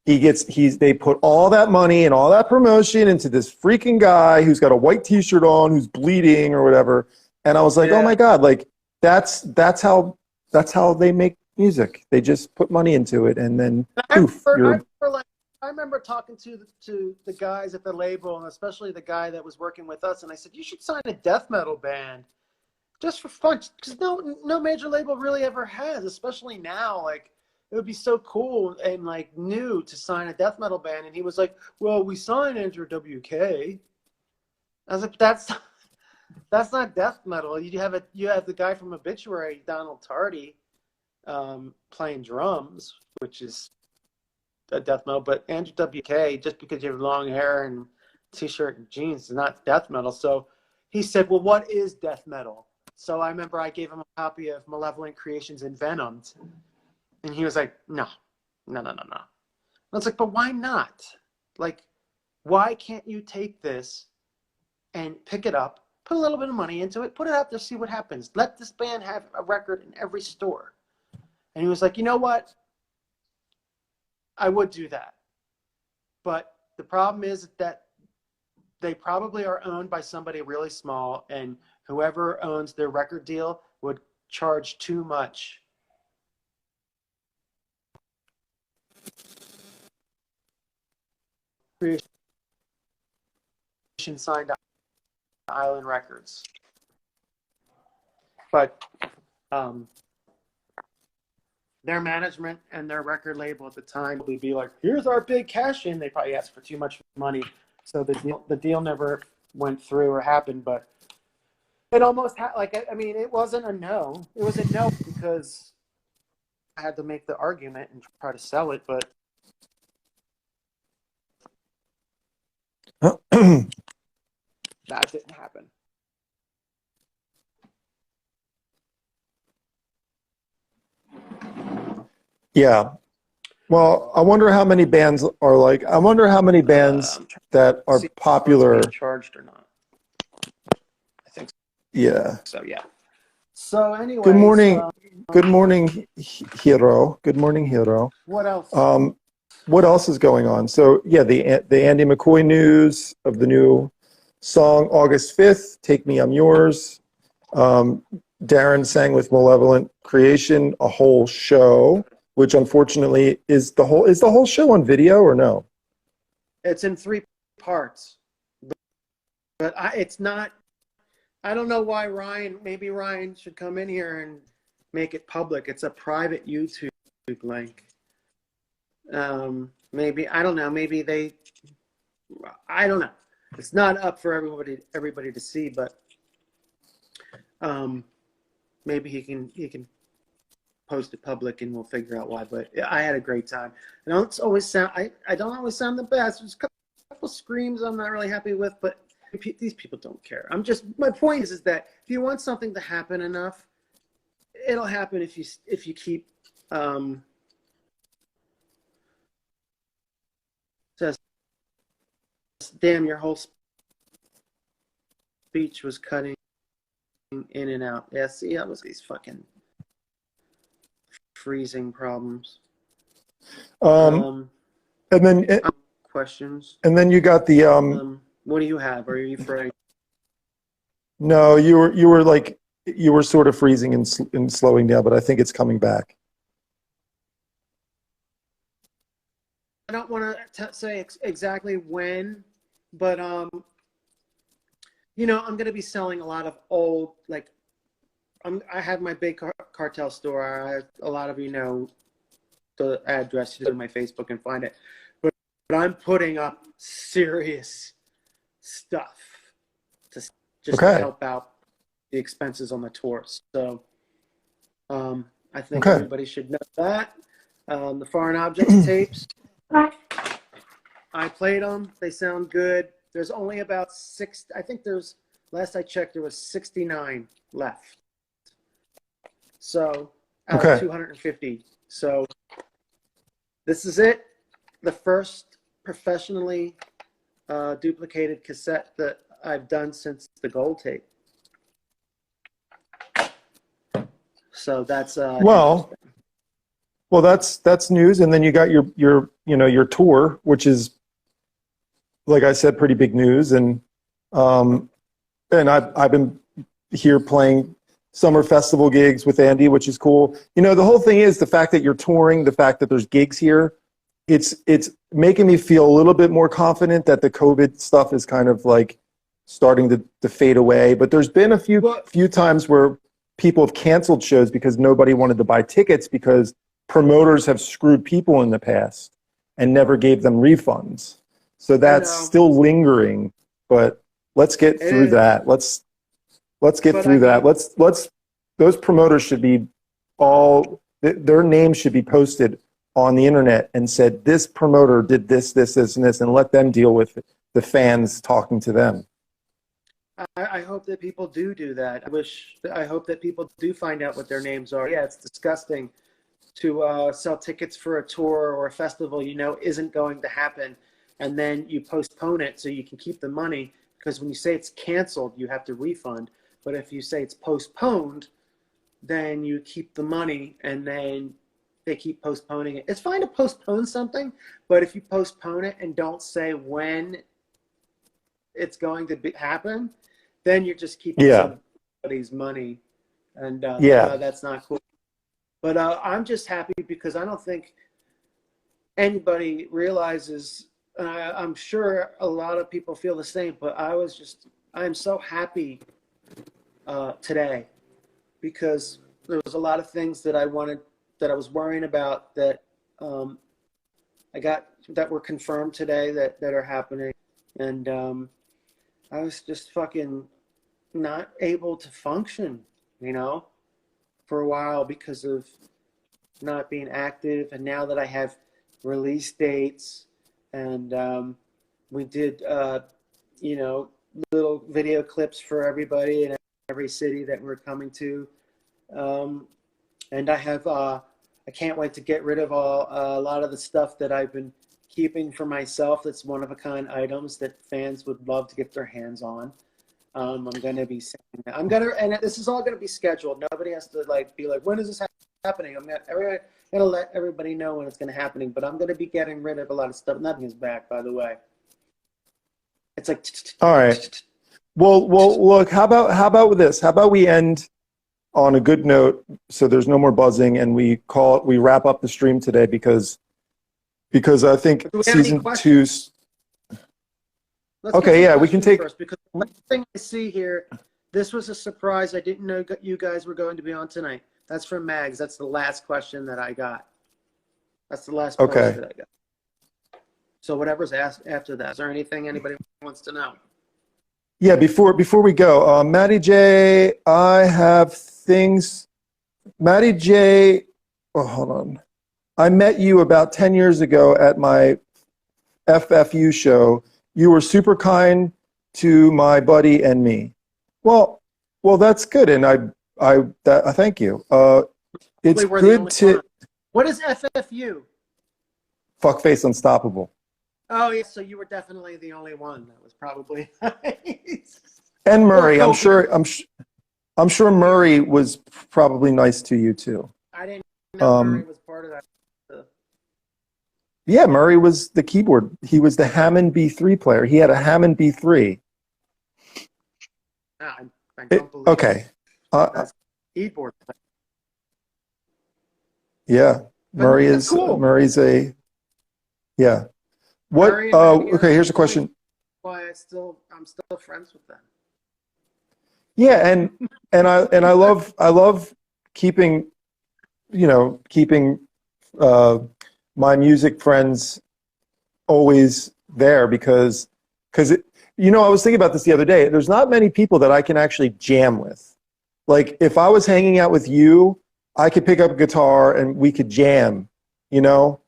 [SPEAKER 1] they put all that money and all that promotion into this freaking guy who's got a white T-shirt on, who's bleeding or whatever. And I was like, oh my God, like that's how they make music. They just put money into it, and then poof.
[SPEAKER 2] I remember talking to the guys at the label, and especially the guy that was working with us, and I said, you should sign a death metal band just for fun, because no major label really ever has, especially now. Like, it would be so cool and like new to sign a death metal band. And he was like, well, we signed Andrew WK. I was like, that's not death metal. You have the guy from Obituary, Donald Tardy, playing drums, which is a death metal. But Andrew WK, just because you have long hair and T-shirt and jeans, is not death metal. So he said, well, what is death metal? So I remember I gave him a copy of Malevolent Creations and Venomed. And he was like, no. I was like, but why not? Like, why can't you take this and pick it up, put a little bit of money into it, put it out there, see what happens. Let this band have a record in every store. And he was like, you know what? I would do that. But the problem is that they probably are owned by somebody really small, and whoever owns their record deal would charge too much. Signed Island Records, but their management and their record label at the time would be like, here's our big cash in. They probably asked for too much money, so the deal never went through or happened. But it almost I mean, it wasn't a no. It was a no because I had to make the argument and try to sell it, but that didn't happen.
[SPEAKER 1] Yeah. Well, I wonder how many bands are like. I wonder how many bands that are popular.
[SPEAKER 2] Charged or not? I think so.
[SPEAKER 1] Yeah.
[SPEAKER 2] So yeah. So anyway.
[SPEAKER 1] Good morning. Good morning, Hero. Good morning, Hero.
[SPEAKER 2] What else?
[SPEAKER 1] What else is going on? So yeah, the Andy McCoy news of the new song August 5th, Take Me, I'm Yours. Darren sang with Malevolent Creation, a whole show, which unfortunately is the whole show on video or no?
[SPEAKER 2] It's in 3 parts, but it's not. I don't know why maybe Ryan should come in here and make it public. It's a private YouTube link. Maybe, I don't know. Maybe I don't know. It's not up for everybody to see, but maybe he can post it public and we'll figure out why. But I had a great time. I don't always sound the best. There's a couple screams I'm not really happy with, but these people don't care. My point is that if you want something to happen enough, it'll happen if you keep just damn, your whole speech was cutting in and out. Yeah, see, that was these fucking freezing problems.
[SPEAKER 1] And then
[SPEAKER 2] questions.
[SPEAKER 1] And then you got the
[SPEAKER 2] what do you have? Are you afraid?
[SPEAKER 1] No, you were sort of freezing and slowing down, but I think it's coming back.
[SPEAKER 2] I don't want to say exactly when, but you know, I'm going to be selling a lot of old, like, I have my big cartel store. A lot of you know the address. You go to my Facebook and find it. But I'm putting up serious stuff to help out the expenses on the tour. So I think
[SPEAKER 1] Okay.
[SPEAKER 2] everybody should know that. The Foreign Objects tapes, I played them. They sound good. There's only about I think last I checked, there was 69 left. So out of
[SPEAKER 1] Okay.
[SPEAKER 2] 250. So this is it. The first professionally duplicated cassette that I've done since the gold tape. So that's
[SPEAKER 1] Well, that's news, and then you got your tour, which is, like I said, pretty big news, and I've been here playing summer festival gigs with Andy, which is cool. The whole thing is the fact that you're touring, the fact that there's gigs here, it's making me feel a little bit more confident that the COVID stuff is kind of like starting to fade away. But there's been a few times where people have canceled shows because nobody wanted to buy tickets because promoters have screwed people in the past and never gave them refunds. So that's still lingering, but let's get through that. Let's get through that. Those promoters should be their names should be posted on the internet and said, this promoter did this, this, this, and this, and let them deal with the fans talking to them.
[SPEAKER 2] I hope that people do that. I hope that people do find out what their names are. Yeah, it's disgusting to sell tickets for a tour or a festival isn't going to happen, and then you postpone it so you can keep the money, because when you say it's canceled, you have to refund. But if you say it's postponed, then you keep the money, and then they keep postponing it. It's fine to postpone something, but if you postpone it and don't say when it's going to happen, then you're just keeping somebody's money, and that's not cool. But I'm just happy because I don't think anybody realizes. I'm sure a lot of people feel the same, but I'm so happy today because there was a lot of things that I was worrying about that I got that were confirmed today that are happening, and I was just fucking not able to function, for a while because of not being active. And now that I have release dates, and we did, little video clips for everybody in every city that we're coming to. And I have, I can't wait to get rid of a lot of the stuff that I've been keeping for myself. That's one-of-a-kind items that fans would love to get their hands on. I'm going to be saying that. And this is all going to be scheduled. Nobody has to be like, when is this happening? I'm going to let everybody know when it's going to happen. But I'm going to be getting rid of a lot of stuff. Nothing is back, by the way. It's like.
[SPEAKER 1] All right. Well, look. How about with this? How about we end on a good note, so there's no more buzzing, and we wrap up the stream today because I think season 2's. Okay, yeah, we can take.
[SPEAKER 2] First, because one thing I see here, this was a surprise. I didn't know you guys were going to be on tonight. That's from Mags. That's the last question that I got. That's the last post that I got. So whatever's asked after that, is there anything anybody wants to know?
[SPEAKER 1] Yeah, before we go, Maddie J, I have things. Maddie J, hold on. I met you about 10 years ago at my FFU show. You were super kind to my buddy and me. Well, that's good, and I thank you. It's good to.
[SPEAKER 2] What is FFU?
[SPEAKER 1] Fuckface Unstoppable.
[SPEAKER 2] Oh yeah, so you were definitely the only one that was probably.
[SPEAKER 1] And Murray, I'm sure Murray was probably nice to you too.
[SPEAKER 2] I didn't know Murray was part of that.
[SPEAKER 1] Yeah, Murray was the keyboard. He was the Hammond B3 player. He had a Hammond B3.
[SPEAKER 2] I don't believe
[SPEAKER 1] okay.
[SPEAKER 2] Keyboard player.
[SPEAKER 1] Yeah, Murray's a. Yeah. What? Okay, here's a question.
[SPEAKER 2] Why I'm still friends with them.
[SPEAKER 1] Yeah, and I love keeping my music friends always there because I was thinking about this the other day. There's not many people that I can actually jam with. Like if I was hanging out with you, I could pick up a guitar and we could jam, you know?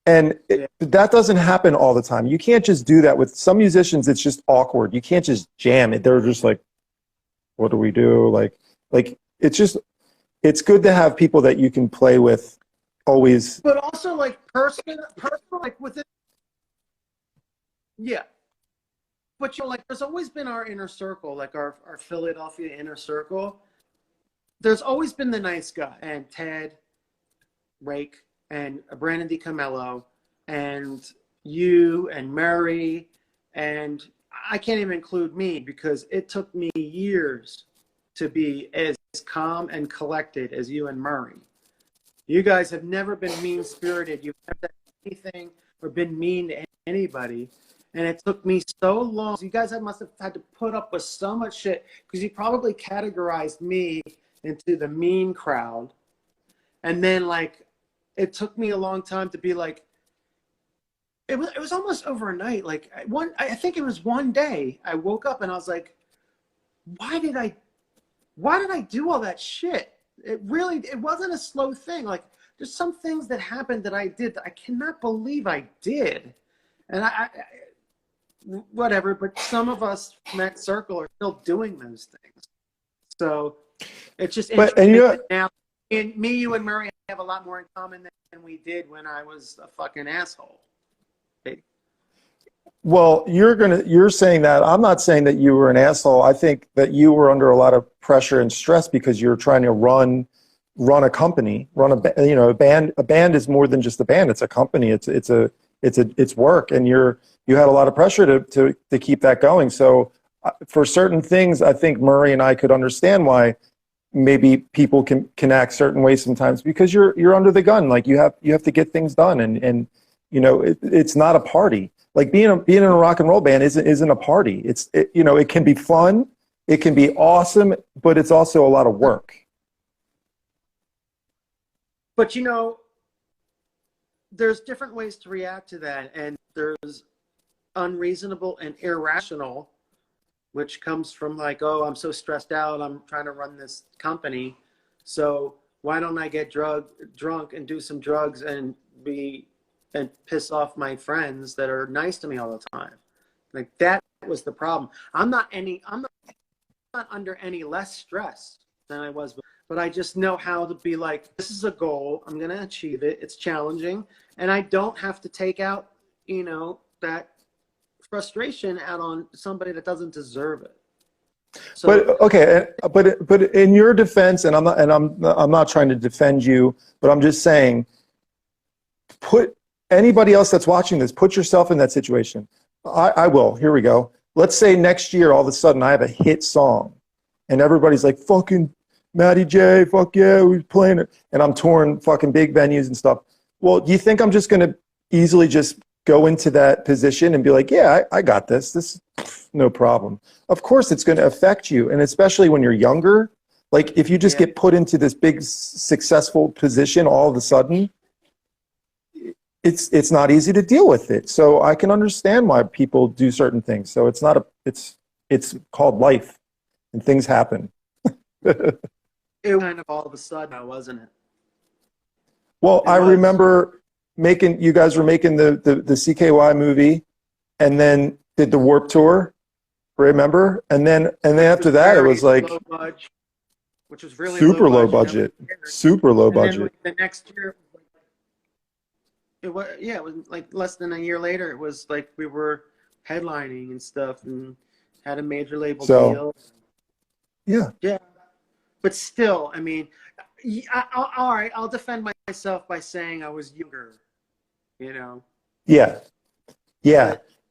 [SPEAKER 1] And that doesn't happen all the time. You can't just do that with some musicians. It's just awkward. You can't just jam it. They're just like, what do we do? Like it's good to have people that you can play with always.
[SPEAKER 2] But also like personal, like within, yeah. But you know, like there's always been our inner circle, like our Philadelphia inner circle. There's always been the nice guy, and Ted, Rake, and Brandon DiCamello, and you and Murray, and I can't even include me because it took me years to be as calm and collected as you and Murray. You guys have never been mean-spirited. You've never done anything or been mean to anybody. And it took me so long. You guys must have had to put up with so much shit because you probably categorized me into the mean crowd. And then, like, it took me a long time to be like, it was almost overnight. Like, I think it was one day I woke up and I was like, why did I do all that shit? It wasn't a slow thing. Like, there's some things that happened that I did that I cannot believe I did. And I whatever, but some of us from that circle are still doing those things. So it's just interesting that now, and me, you, and Murray have a lot more in common than we did when I was a fucking asshole.
[SPEAKER 1] Well, you're saying that. I'm not saying that you were an asshole. I think that you were under a lot of pressure and stress because you're trying to run a company, a band. A band is more than just a band. It's a company. It's work, and you had a lot of pressure to keep that going. So for certain things, I think Murray and I could understand why maybe people can act certain ways sometimes because you're under the gun. Like you have to get things done, and it's not a party. Like being in a rock and roll band isn't a party. It can be fun, it can be awesome, but it's also a lot of work.
[SPEAKER 2] But there's different ways to react to that, and there's unreasonable and irrational, which comes from like, oh, I'm so stressed out, I'm trying to run this company, so why don't I get drunk and do some drugs and piss off my friends that are nice to me all the time? Like that was the problem. I'm not under any less stress than I was before. But I just know how to be like, this is a goal. I'm going to achieve it. It's challenging. And I don't have to take out, that frustration out on somebody that doesn't deserve it. So, but in your defense, and I'm not trying to defend you, but I'm just saying, put anybody else that's watching this, put yourself in that situation. I will. Here we go. Let's say next year, all of a sudden, I have a hit song, and everybody's like, fucking Matty J, fuck yeah, we're playing it. And I'm touring fucking big venues and stuff. Well, do you think I'm just going to easily just go into that position and be like, yeah, I got this. This no problem. Of course, it's going to affect you. And especially when you're younger, like if you just get put into this big successful position all of a sudden, it's not easy to deal with it. So I can understand why people do certain things. So it's called life and things happen. it kind of all of a sudden, wasn't it?
[SPEAKER 1] Well, I remember you guys were making the CKY movie and then did the Warp Tour, remember? And then after that it was like
[SPEAKER 2] which was really
[SPEAKER 1] super low budget. Super low budget.
[SPEAKER 2] The next year it was like less than a year later, it was like we were headlining and stuff and had a major label deal. Yeah. But still, I mean, all right, I'll defend myself by saying I was younger, Yeah.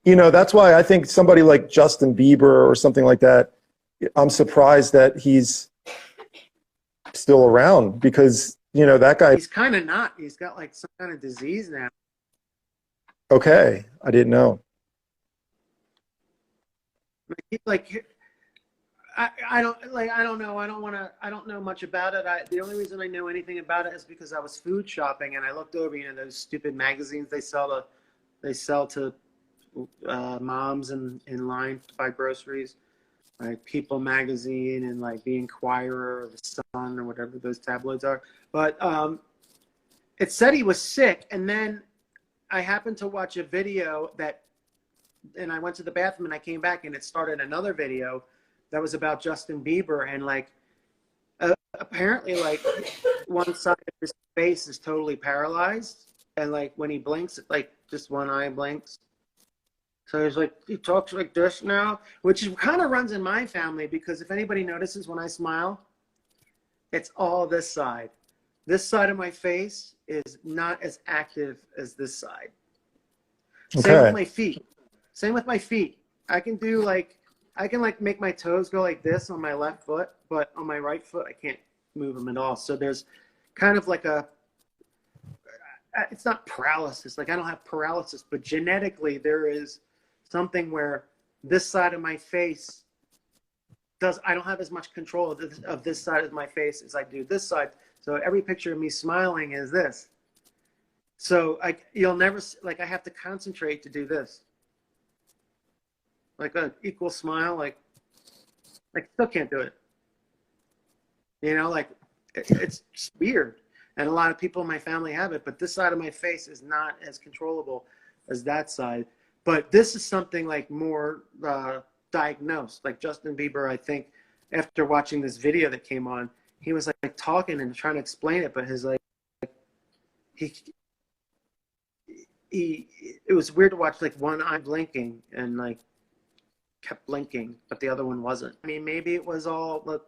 [SPEAKER 1] That's why I think somebody like Justin Bieber or something like that, I'm surprised that he's still around because, that guy.
[SPEAKER 2] He's kind of not. He's got like some kind of disease now.
[SPEAKER 1] Okay. I didn't know.
[SPEAKER 2] I don't know. I don't know much about it. The only reason I know anything about it is because I was food shopping and I looked over, those stupid magazines they sell to moms in line to buy groceries. like People Magazine and like the Inquirer or the Sun or whatever those tabloids are. But it said he was sick, and then I happened to watch a video and I went to the bathroom and I came back and it started another video that was about Justin Bieber, and like apparently like one side of his face is totally paralyzed, and like when he blinks, like just one eye blinks. So he's like, he talks like this now, which kind of runs in my family, because if anybody notices when I smile, it's all this side. This side of my face is not as active as this side.
[SPEAKER 1] Okay.
[SPEAKER 2] Same with my feet. Same with my feet. I can make my toes go like this on my left foot, but on my right foot, I can't move them at all. So there's kind of like it's not paralysis. Like I don't have paralysis, but genetically there is something where this side of my face I don't have as much control of this side of my face as I do this side. So every picture of me smiling is this. So you'll never, like I have to concentrate to do this. Like an equal smile, like still can't do it. You know, like it's just weird. And a lot of people in my family have it, but this side of my face is not as controllable as that side. But this is something like more diagnosed. Like Justin Bieber, I think, after watching this video that came on, he was like talking and trying to explain it, but his it was weird to watch, like one eye blinking and like kept blinking, but the other one wasn't. I mean, maybe it was all the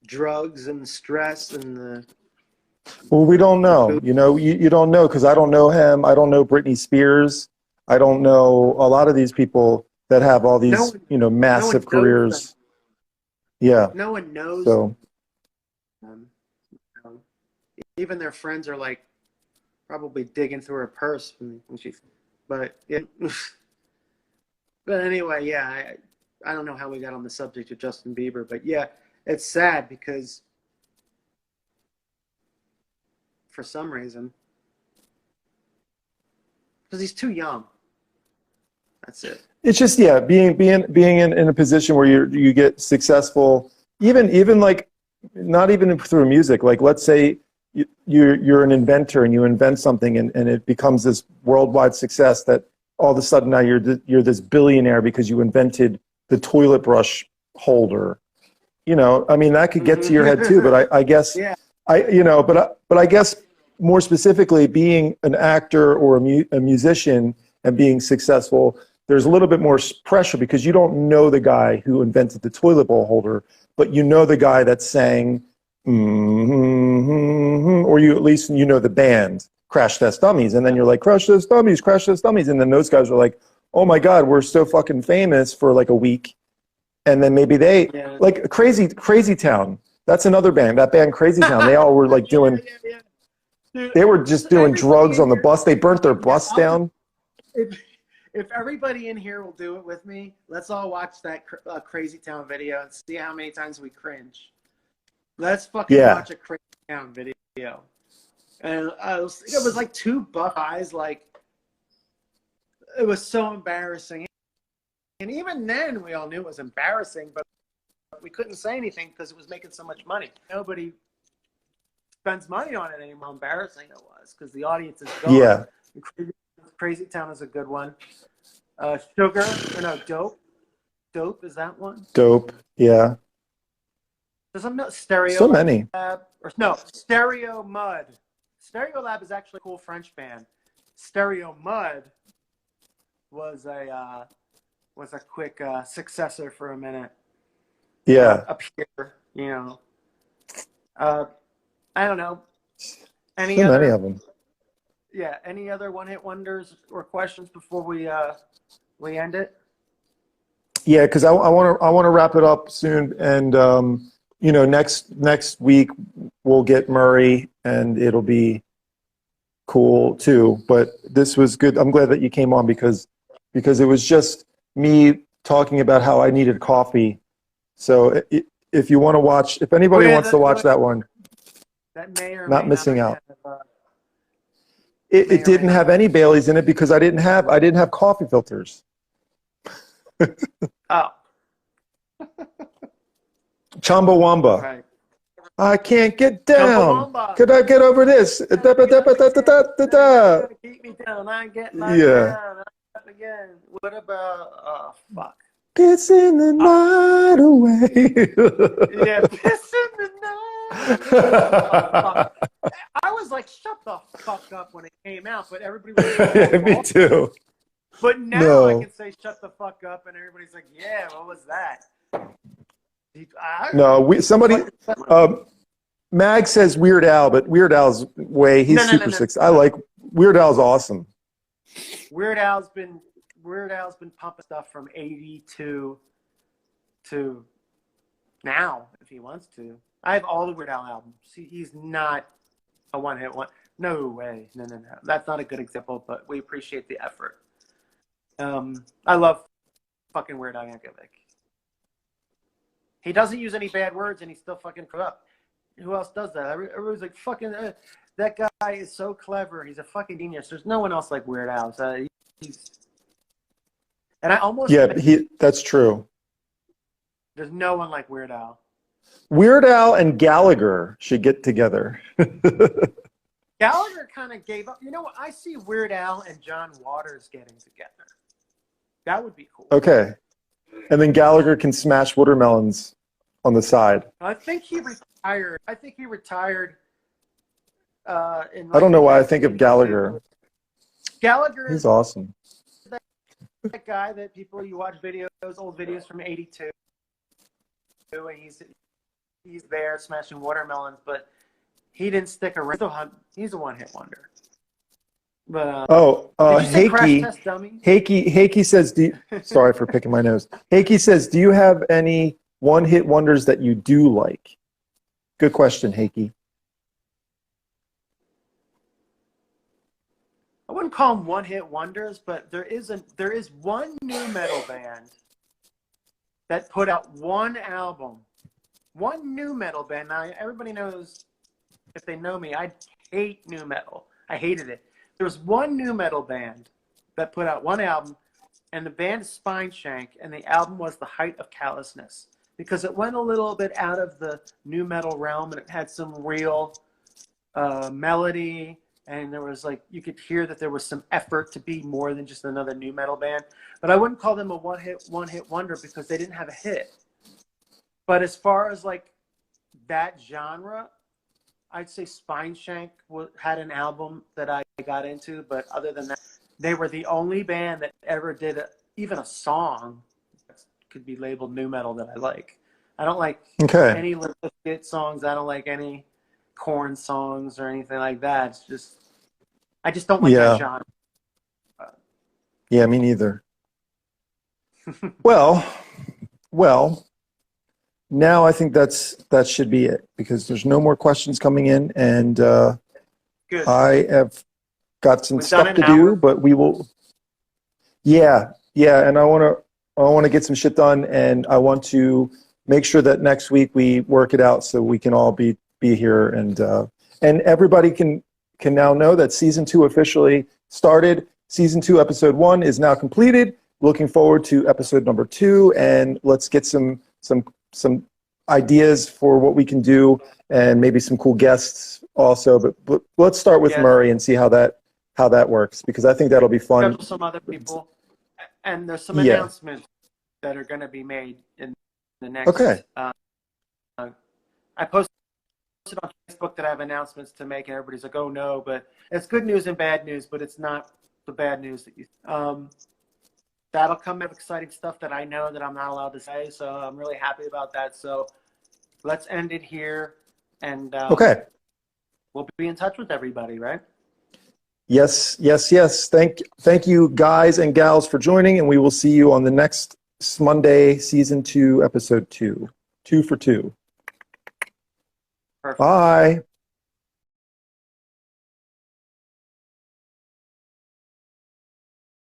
[SPEAKER 2] drugs and stress and the.
[SPEAKER 1] Well, we don't know. You know, you don't know, because I don't know him. I don't know Britney Spears. I don't know a lot of these people that have all these, massive careers. Yeah.
[SPEAKER 2] No one knows.
[SPEAKER 1] So.
[SPEAKER 2] Even their friends are like probably digging through her purse when she. But yeah. But anyway, yeah, I don't know how we got on the subject of Justin Bieber, but yeah, it's sad because for some reason, because he's too young. That's it. It's
[SPEAKER 1] just, yeah, being in a position where you get successful, even like not even through music. Like let's say you're an inventor and you invent something and it becomes this worldwide success that all of a sudden now you're this billionaire because you invented the toilet brush holder. You know, I mean, that could get to your head too, but I guess,
[SPEAKER 2] yeah.
[SPEAKER 1] But I guess more specifically, being an actor or a musician and being successful, there's a little bit more pressure because you don't know the guy who invented the toilet bowl holder, but you know the guy that sang, or you at least the band Crash Test Dummies, and then you're like, Crash Test Dummies, Crash Test Dummies, and then those guys are like, oh my God, we're so fucking famous for like a week, and then maybe like Crazy Town. That's another band. That band Crazy Town. They all were like doing.
[SPEAKER 2] Yeah. Dude,
[SPEAKER 1] they were just doing drugs on the bus. They burnt their bus down.
[SPEAKER 2] If everybody in here will do it with me, let's all watch that Crazy Town video and see how many times we cringe. Let's fucking watch a Crazy Town video. And it was like two buff eyes, like it was so embarrassing. And even then, we all knew it was embarrassing, but we couldn't say anything because it was making so much money. Nobody spends money on it anymore. How embarrassing it was because the audience is gone.
[SPEAKER 1] Yeah.
[SPEAKER 2] Crazy Town is a good one. Dope. Dope, is that one?
[SPEAKER 1] Dope, yeah.
[SPEAKER 2] There's some Stereo.
[SPEAKER 1] So many.
[SPEAKER 2] Stereo Mud. Stereo Lab is actually a cool French band. Stereo Mud was a quick successor for a minute.
[SPEAKER 1] Yeah.
[SPEAKER 2] Up here, I don't know.
[SPEAKER 1] Many of them.
[SPEAKER 2] Yeah. Any other one-hit wonders or questions before we end it?
[SPEAKER 1] Yeah, because I want to wrap it up soon, and next week we'll get Murray, and it'll be cool too. But this was good. I'm glad that you came on because it was just me talking about how I needed coffee. So if you want to watch, if anybody wants to watch that one,
[SPEAKER 2] that may or
[SPEAKER 1] not
[SPEAKER 2] may
[SPEAKER 1] missing
[SPEAKER 2] not
[SPEAKER 1] out.
[SPEAKER 2] have,
[SPEAKER 1] It didn't have any Baileys in it because I didn't have coffee filters.
[SPEAKER 2] Oh.
[SPEAKER 1] Chumbawamba.
[SPEAKER 2] Right.
[SPEAKER 1] I can't get down.
[SPEAKER 2] Chumbawamba.
[SPEAKER 1] Could I get over this? Da, da, da, da, da, da, da, da.
[SPEAKER 2] Keep me down. I get knocked
[SPEAKER 1] Yeah.
[SPEAKER 2] down. I'm up again. What about? Oh fuck.
[SPEAKER 1] Pissing the night away.
[SPEAKER 2] Yeah, pissing the night. Oh, fuck. I was like, shut the fuck up when it came out, but everybody was
[SPEAKER 1] Me too.
[SPEAKER 2] But now
[SPEAKER 1] No.
[SPEAKER 2] I can say shut the fuck up, and everybody's like, yeah, what was that?
[SPEAKER 1] No, somebody, Mag says Weird Al, but Weird Al's he's
[SPEAKER 2] No,
[SPEAKER 1] super sick. I like, Weird Al's awesome.
[SPEAKER 2] Weird Al's been pumping stuff from 82 to now, if he wants to. I have all the Weird Al albums. He's not a one-hit one. No way. No. That's not a good example, but we appreciate the effort. I love fucking Weird Al Yankovic. He doesn't use any bad words, and he's still fucking corrupt. Who else does that? Everybody's like, fucking, that guy is so clever. He's a fucking genius. There's no one else like Weird Al. So and I almost...
[SPEAKER 1] Yeah, that's true.
[SPEAKER 2] There's no one like Weird Al.
[SPEAKER 1] Weird Al and Gallagher should get together.
[SPEAKER 2] Gallagher kind of gave up. You know what? I see Weird Al and John Waters getting together. That would be cool.
[SPEAKER 1] Okay. And then Gallagher can smash watermelons on the side.
[SPEAKER 2] I think he retired. In
[SPEAKER 1] I don't know why I think of Gallagher.
[SPEAKER 2] Gallagher
[SPEAKER 1] He's awesome.
[SPEAKER 2] That guy that you watch old videos from '82, and he's there smashing watermelons, but he didn't stick around. He's a one-hit wonder. But
[SPEAKER 1] Hakey says, sorry for picking my nose. Hakey says, do you have any one-hit wonders that you do like? Good question, Hakey.
[SPEAKER 2] I wouldn't call them one-hit wonders, but there is one new metal band that put out one album. One new metal band. Now, everybody knows, if they know me, I hate new metal. I hated it. There was one new metal band that put out one album, and the band is Spineshank, and the album was The Height of Callousness, because it went a little bit out of the new metal realm, and it had some real melody, and there was you could hear that there was some effort to be more than just another new metal band. But I wouldn't call them a one-hit wonder because they didn't have a hit. But as far as that genre, I'd say Spineshank had an album that I got into, but other than that, they were the only band that ever did even a song that could be labeled new metal that I like. I don't like any Limp Bizkit songs. I don't like any Korn songs or anything like that. It's just, I just don't like that genre.
[SPEAKER 1] Yeah, me neither. Well, now I think that should be it, because there's no more questions coming in, and
[SPEAKER 2] Good.
[SPEAKER 1] I have got some stuff to do, but we will. Yeah, and I want to get some shit done, and I want to make sure that next week we work it out so we can all be here, and everybody can now know that season 2 officially started. Season 2, episode 1 is now completed. Looking forward to episode number 2, and let's get some ideas for what we can do, and maybe some cool guests also. But let's start with Murray and see how that works, because I think that'll be fun.
[SPEAKER 2] There's some other people, and there's some announcements that are going to be made in the next.
[SPEAKER 1] Okay.
[SPEAKER 2] I posted on Facebook that I have announcements to make, and everybody's like, "Oh no!" But it's good news and bad news, but it's not the bad news that you. That'll come with exciting stuff that I know that I'm not allowed to say, so I'm really happy about that. So let's end it here, and we'll be in touch with everybody, right?
[SPEAKER 1] Yes. Thank you, guys and gals, for joining, and we will see you on the next Smunday, season 2, episode 2. 2 for 2.
[SPEAKER 2] Perfect.
[SPEAKER 1] Bye.